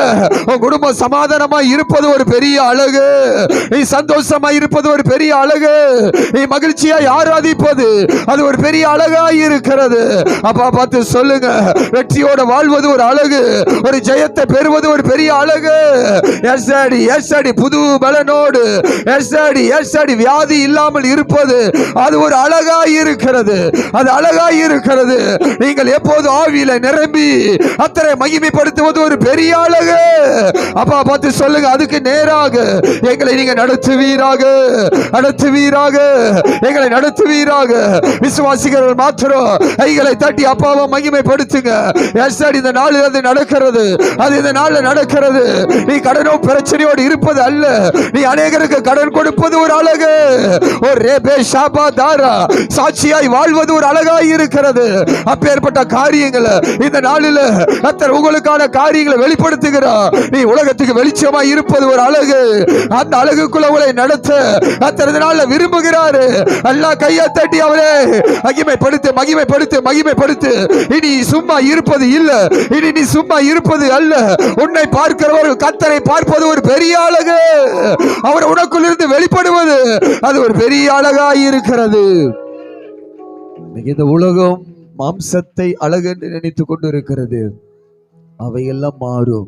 உன் குடும்பம் சமாதானமா இருப்பது ஒரு பெரிய அழகு. நீ சந்தோஷமா இருப்பது ஒரு பெரிய அழகு. நீ மகிழ்ச்சியாய் ஆராதிப்பது அது ஒரு பெரிய அழகாய் இருக்கிறது. அப்பா பார்த்து சொல்லுங்க, வெற்றியோட வாழ்வது ஒரு அழகு, ஒரு ஜெயத்தை பெறுவது ஒரு பெரிய அழகு. S daddy, yes daddy. புது பலனோடு எஸ் டாடி, எஸ் டாடி. வியாதி இல்லாமல் இருப்பது அது ஒரு அழகாய் இருக்கிறது, அது அழகாய் இருக்கிறது. நீங்கள் எப்போது ஆவியில நிரம்பி அத்தனை மகிமைப்படுத்துவது ஒரு பெரிய அழகு. அப்பா பார்த்து சொல்லுங்க, அதுக்கு நேராக எங்களை நீங்க நடத்துவீராக, நடத்துவீராக, எங்களை நடத்துவீராக. விசுவாசிகள் மாத்திரம் கைகளை தட்டி அப்பாவை மகிமைப்படுத்துங்க. எஸ் டாடி, இந்த நாளில் அது நடக்கிறது, அது இந்த நாளில் நடக்கிறது. நீ கடனோ பிரச்சனையோடு இருப்பது அல்ல, நீ அநேகருக்கு கடன் கொடுப்பது ஒரு அழகு. ஒரு ரேபே ஷாபா தாரா, சாட்சியாய் வாழ்வது ஒரு அழகாய் இருக்கிறது. அப்பேற்பட்ட காரியங்களை இந்த நாளில் கர்த்தர் உங்களுக்கான காரியங்களை வெளிப்படுத்துகிறார். நீ உலகத்துக்கு வெளிச்சமா இருப்பது ஒரு அழகு. அந்த அழகுக்குள்ள உங்களை நடத்த கர்த்தர் இந்த நாளில் விரும்புகிறாரு. எல்லா கையை தட்டி அவரே மகிமைப்படுத்து, மகிமைப்படுத்து, மகிமைப்படுத்து. இனி சும்மா இருப்பது இல்ல, இனி நீ சும்மா இருப்பது அல்ல. உன்னை பார்க்கிறவர்கள் கர்த்தரை பார்ப்பது ஒரு பெரிய அழகு. அவர் உனக்குள் இருந்து வெளிப்படுவது அது ஒரு பெரிய அழகாய் இருக்கிறது. இன்னைக்கு இந்த உலகம் மாம்சத்தை அழகு என்று நினைத்து கொண்டு இருக்கிறது. அவையெல்லாம் மாறும்,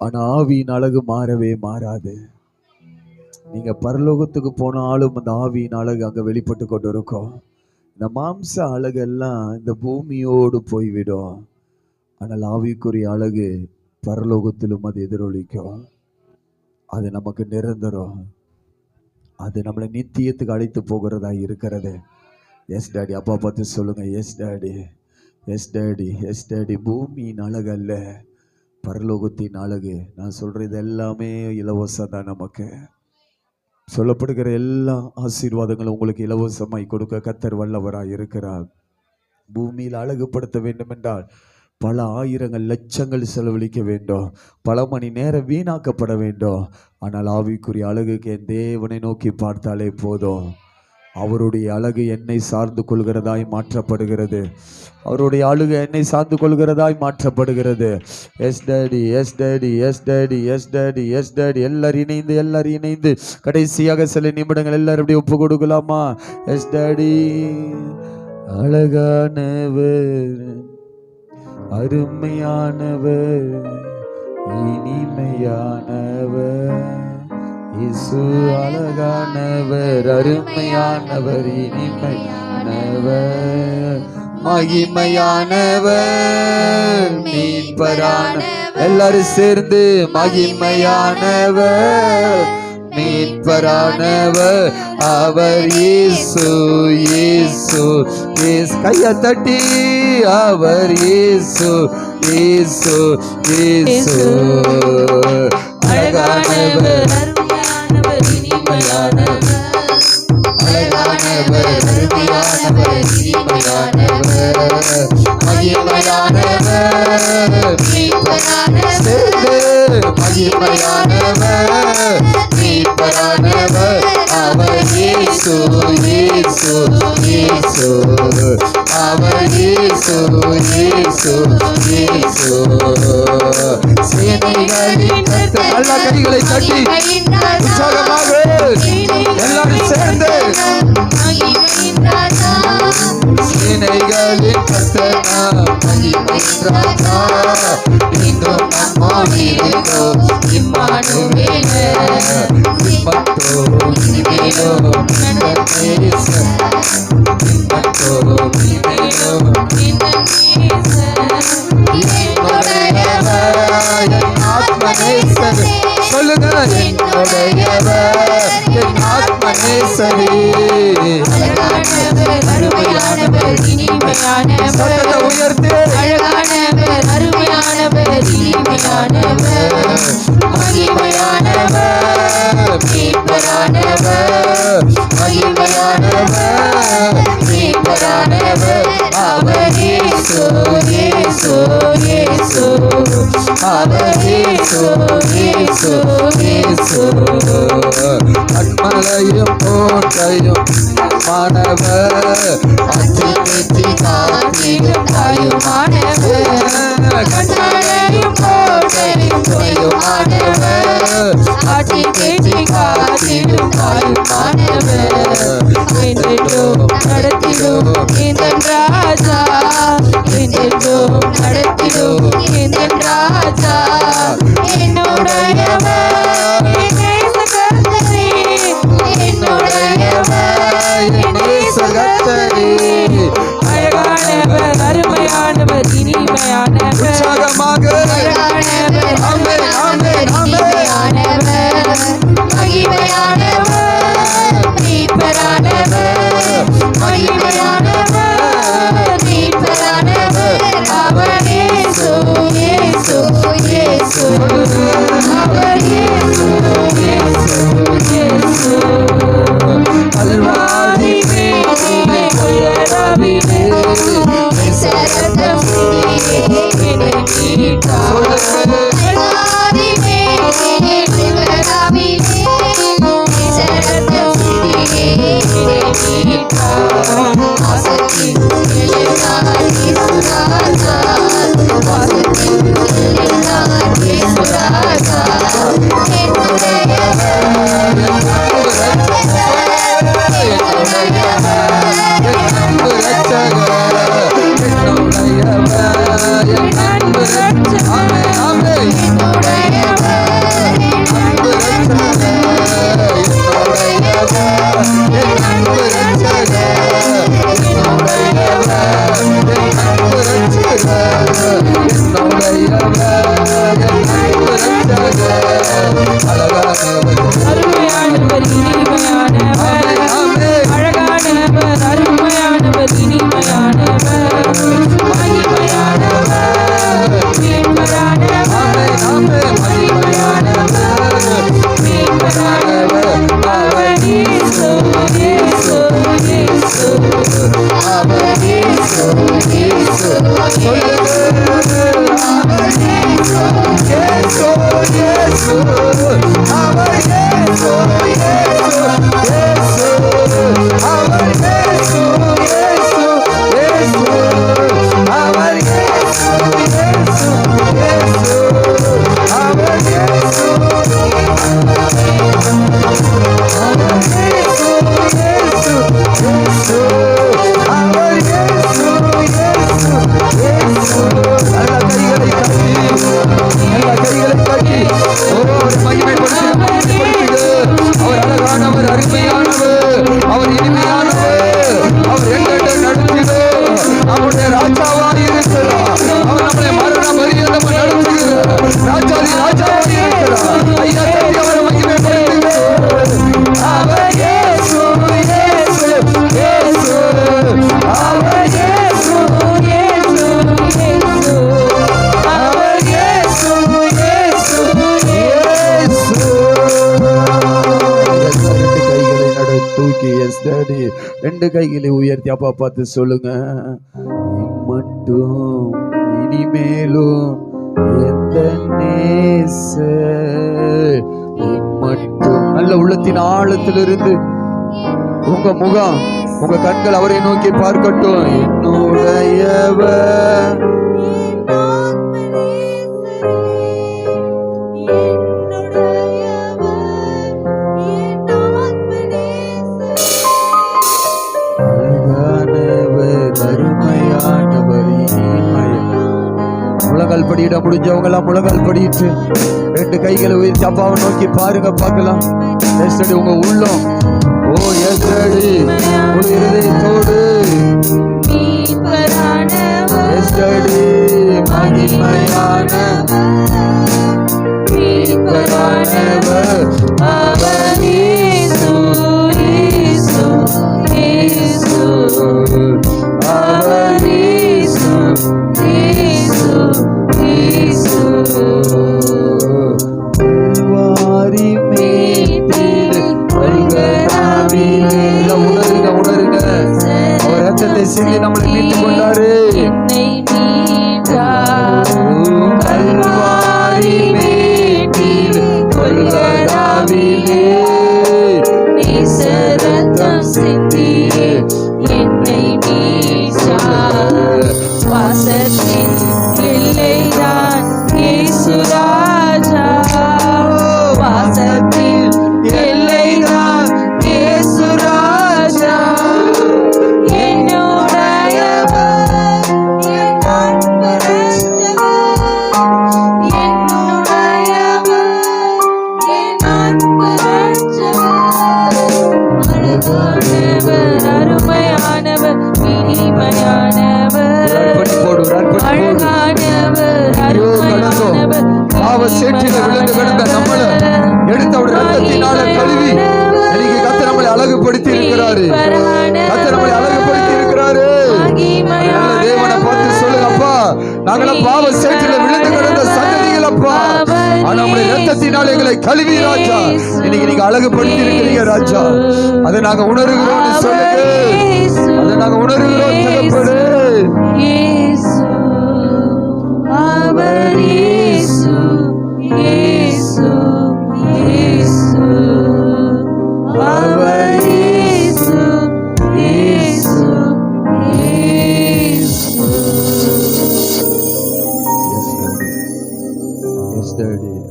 ஆனா ஆவியின் அழகு மாறவே மாறாது. நீங்க பரலோகத்துக்கு போனாலும் அந்த ஆவியின் அழகு அங்க வெளிப்பட்டு கொண்டு இருக்கும். இந்த மாம்ச அழகெல்லாம் இந்த பூமியோடு போய்விடும், ஆனால் ஆவிக்குரிய அழகு பரலோகத்திலும் அது எதிரொலிக்கும். அது நமக்கு நிரந்தரம், அது நம்மளை நித்தியத்துக்கு அழைத்து போகிறதா இருக்கிறது. Yes daddy. அப்பா பார்த்து சொல்லுங்க, S daddy, yes daddy, yes daddy. பூமியின் அழகு அல்ல, பரலோகத்தின் அழகு. நான் சொல்றது எல்லாமே இலவசம் தான். நமக்கு சொல்லப்படுகிற எல்லா ஆசீர்வாதங்களும் உங்களுக்கு இலவசமாய் கொடுக்க கர்த்தர் வல்லவராய் இருக்கிறார். பூமியில் அழகுபடுத்த வேண்டும் என்றால் பல ஆயிரங்கள் லட்சங்கள் செலவழிக்க வேண்டும், பல மணி நேரம் வீணாக்கப்பட வேண்டும். ஆனால் ஆவிக்குரிய அழகுக்கு என் தேவனை நோக்கி பார்த்தாலே போதும். அவருடைய அழகு என்னை சார்ந்து கொள்கிறதாய் மாற்றப்படுகிறது. அவருடைய அழகு என்னை சார்ந்து கொள்கிறதாய் மாற்றப்படுகிறது. S daddy, yes daddy, yes daddy, yes daddy, yes daddy. எல்லாரும் இணைந்து கடைசியாக சில நிமிடங்கள் எல்லாரும் அப்படி ஒப்பு கொடுக்கலாமா? Yes daddy. அழகானவர், அருமையானவர், இனிமையானவர் இயேசு. அழகானவர், அருமையானவர், இனிமையானவர், மகிமையானவர், மீட்பரான. எல்லாரும் சேர்ந்து மகிமையானவர், மீட்பரானவர் அவர் இயேசு, இயேசு, இயேசு. கையை தட்டி அவர் இயேசு, இயேசு, இயேசு. அழகானவர், அருமையானவர், இனிமையானவர், அழகானவர், அருமையானவர், இனிமையானவர், மகிமையானவர், மீட்பரானவர், மகிமையானவர், மீட்பரானவர் அவர் இயேசு, இயேசு, இயேசு. அவர் இயேசு, இயேசு, இயேசு. சேனைகளின் கர்த்தர். நல்ல கைகளை தட்டி உற்சாகமாக எல்லாரும் சேர்ந்து சேனைகளின் கர்த்தர் மகிமையின் ராஜா, இன்றும் நம்மோடு இருக்கிறோம் இம்மானுவேல். இம்மட்டோம் இனிமேலும் இந்த நேசர், இம்மட்டோம் இனிமேலும் இந்த நேசர். என்னுடையவர் என் ஆத்மநேசர். சொல்லுங்க, என்னுடையவர் என் ஆத்மநேசரே. அழகானவர், அருமையானவர், இனிமையானவர். சத்தத்தை உயர்த்து. அழகானவர், அருமையானவர், இனிமையானவர், மகிமையானவர், மீட்பரானவர், மகிமையானவர், மீட்பரானவர் அவர் இயேசு, இயேசு, இயேசு. அவர் இயேசு, இயேசு, இயேசு. கண்மலையும் கோட்டையும் மாணவர், அச்சி பெற்றி காத்திடும் தாயுமானவர், கண்மலையும் கோட்டையும் துணையுமானவர், ஆட்சி பெற்றி காத்திடும் தாயுமானவர். என்றென்றும் நடத்திடும் எந்தன் ராஜா, என்றென்றும் நடத்திடும் எந்தன் ராஜா. என்னுடையவர் என் நேசகர்த்தரே, என்னுடையவர் என் நேசகர்த்தரே. 2 கைகளை உயர்த்தி அப்பா பார்த்து சொல்லுங்க, இம்மட்டும் இனிமேலும் எந்த நேசர் இம்மட்டும். நல்ல உள்ளத்தின் ஆழத்திலிருந்து உங்க முகம், உங்க கண்கள் அவரை நோக்கி பார்க்கட்டும். என்னுடையவர் அருமையானவர், முழங்கால் படியிட முடிஞ்சவங்க எல்லாம் முழங்கால் படியிட்டு 2 கைகளை உயர்த்தி அப்பாவை நோக்கி பாருங்க, பார்க்கலாம். உங்க உள்ளம் ஒரு இருதயத்தோடு சிந்தி நம்மளை மீட்டுக் கொண்டாரு. கல்வாரி மேட்டில் கொல்கதாவிலே நேசரத்தம் சிந்தியே என்னை மீட்டார். வாசத்தின் எல்லைதான் இயேசு ராஜா, வாசத்தின் எல்லைதான் இயேசு ராஜா. சேற்றில விழுந்து கிடந்த நம்மள எடுத்த ஒரு ரத்தத்தினால கழுவி இன்னைக்கு கர்த்தர் நம்மளை அழகுபடுத்தி இருக்கிறாரு. கர்த்தர் நம்மளை அழகுபடுத்தி இருக்கிறாரு. தேவனை பார்த்து சொல்லுங்க, அப்பா நாங்களாம் பாவ சேற்றில விழுந்து கிடந்த சந்ததிகள் அப்பா, ஆனா நம்முடைய ரத்தத்தினால எங்களை கழுவி ராஜா இன்னைக்கு நீங்க அழகுபடுத்தி இருக்கிறீங்க ராஜா. அதை நாங்க உணர்கிறோம் சொல்லுங்க, அதை நாங்க உணர்கிறோம் தகப்பனே.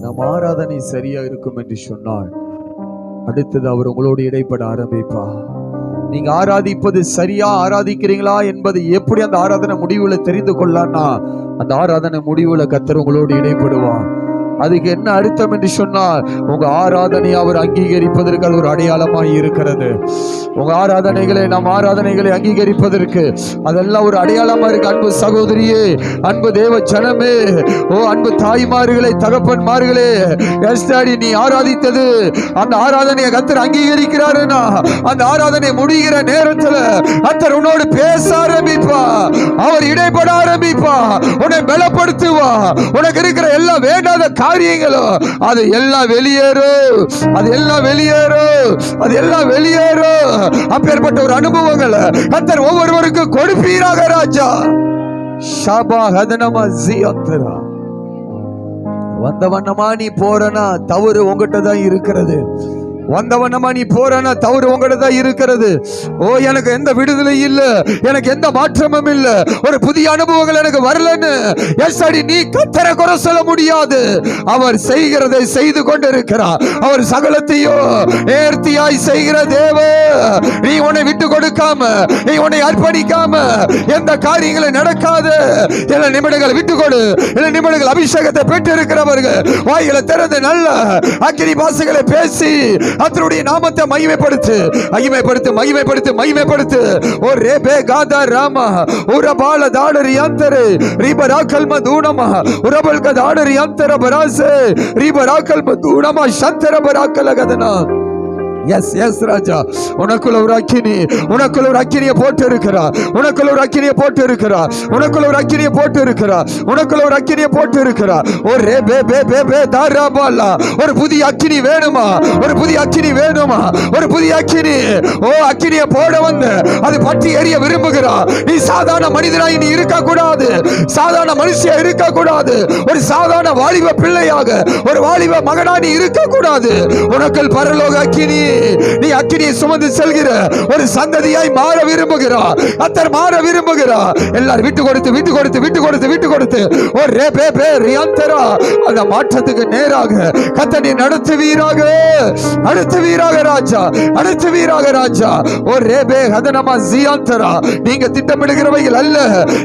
நம் ஆராதனை சரியா இருக்கும் என்று சொன்னால் அடுத்தது அவர் உங்களோடு இடைப்பட ஆரம்பிப்பா. நீங்க ஆராதிப்பது சரியா ஆராதிக்கிறீங்களா என்பது எப்படி அந்த ஆராதனை முடிவுல தெரிந்து கொள்ளலாம்னா அந்த ஆராதனை முடிவுல கர்த்தர் உங்களோடு இடைப்படுவா. அதுக்கு என்ன அர்த்தம் என்று சொன்னால் உங்க ஆராதனை அவர் அங்கீகரிப்பதற்கு அது ஒரு அடையாளமாய் இருக்கிறது. உங்க ஆராதனைகளை நம் ஆராதனைகளை அங்கீகரிப்பதற்கு அதெல்லாம் ஒரு அடையாளமா இருக்கு. அன்பு சகோதரியே, அன்பு தேவ ஜனமே, அன்பு தாய்மார்களே, தகப்பன்மார்களே, நீ ஆராதித்தது அந்த ஆராதனையை கர்த்தர் அங்கீகரிக்கிறாருன்னா அந்த ஆராதனை முடிகிற நேரத்துல கர்த்தர் உன்னோடு பேச ஆரம்பிப்பா. அவர் இடைப்பட ஆரம்பிப்பா, உன்னை பலப்படுத்துவா. உனக்கு இருக்கிற எல்லா வேண்டாத காரியங்களும் அது எல்லாம் வெளியேறும், அது எல்லாம் வெளியேறும், அது எல்லாம் வெளியேறும். அப்பேற்பட்ட ஒரு அனுபவங்களை கர்த்தர் ஒவ்வொருவருக்கும் கொடுப்பீராக ராஜா. ஷபா ஹதனமா ஜியந்தரா. வந்த வண்ணமா நீ போறனா தவறு உங்ககிட்ட தான் இருக்கிறது. வந்தவனமா நீ போறனா தவறு உங்ககிட்ட தான் இருக்கிறது. எனக்கு எந்த விடுதலை இல்ல, எனக்கு எந்த மாற்றமும் இல்ல, ஒரு புதிய அனுபவங்கள் எனக்கு வரலன்னு நீ கர்த்தரை குறை சொல்ல முடியாது. அவர் செய்கிறதை செய்து கொண்டிருக்கிறார். அவர் சகலத்தையும் நேர்த்தியாய் செய்கிற தேவ. நீ உன்னை விட்டு கொடுக்காம, நீ உன்னை அர்ப்பணிக்காம எந்த காரியங்களும் நடக்காது. சில நிமிடங்கள் விட்டு கொடு. சில நிமிடங்கள் அபிஷேகத்தை பெற்று இருக்கிறவர்கள் வாய்களை திறந்து நல்ல அக்கினி பாசைகளை பேசி கர்த்தருடைய நாமத்தை மகிமைப்படுத்து, மகிமைப்படுத்து, மகிமைப்படுத்து, மகிமைப்படுத்து. ஓ ரேபே காதா ராமா உரபால தாடரி அந்தரே ரிபராக்கல் மதுனமா உரபல் கதாடரி அந்தர பராசே ரிபராக்கல் மதுனமா சந்தர பராக்கல கதனா. எஸ் எஸ் ராஜா, உனக்குள்ள ஒரு அக்கினி, உனக்குள்ள ஒரு அக்கினியை போட்டு இருக்கிறார், உனக்குள்ள ஒரு அக்கினியை போட்டு இருக்கிறார், உனக்குள்ள ஒரு அக்கினியை போட்டு இருக்கிறார், உனக்குள்ள ஒரு அக்கினியை போட்டு இருக்கிறார். ஒரு பே பே பே பே தாராபாலா, ஒரு புதிய அக்கினி வேணுமா? ஒரு புதிய அக்கினி வேணுமா? ஒரு புதிய அக்கினி. ஓ, அக்கினியை போட வந்து அது பற்றி எரிய விரும்புகிறார். நீ சாதாரண மனிதனாய் நீ இருக்க கூடாது, சாதாரண மனுஷியா இருக்க கூடாது, ஒரு சாதாரண வாலிப பிள்ளையாக, ஒரு வாலிப மகனா நீ இருக்க கூடாது. உனக்குள் பரலோக அக்கினி, நீ அக்கினியை சுமந்து செல்கிற ஒரு சந்ததியாய் மாற விரும்புகிறார். கர்த்தர் மாற விரும்புகிறார். எல்லாரும் விட்டு கொடுத்து விட்டு கொடுத்து விட்டு கொடுத்து விட்டு கொடுத்து ஒரு ரே பே பே ரியாந்தரா அந்த மாற்றத்துக்கு நேராக கர்த்தர் நீ நடத்துவீராக, நடத்துவீராக ராஜா, நடத்துவீராக ராஜா. ஒரு ரே பே ஹதனமா ஜியாந்தரா. நீங்க திட்டமிடுகிறவைகள் அல்ல,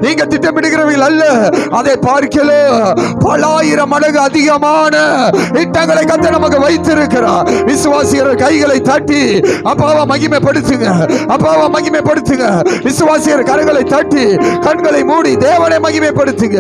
நீங்க திட்டமிடுகிறவைகள் அல்ல, அதை பார்க்கல பலாயிரம் மடங்கு அதிகமான திட்டங்களை கர்த்தர் நமக்கு வைத்திருக்கிறார். விசுவாசிகள் கைகளை தட்டி அப்பாவை மகிமைப்படுத்துங்க, அப்பாவை மகிமைப்படுத்துங்க. விசுவாசியர் கரங்களை தட்டி கண்களை மூடி தேவனை மகிமைப்படுத்துங்க.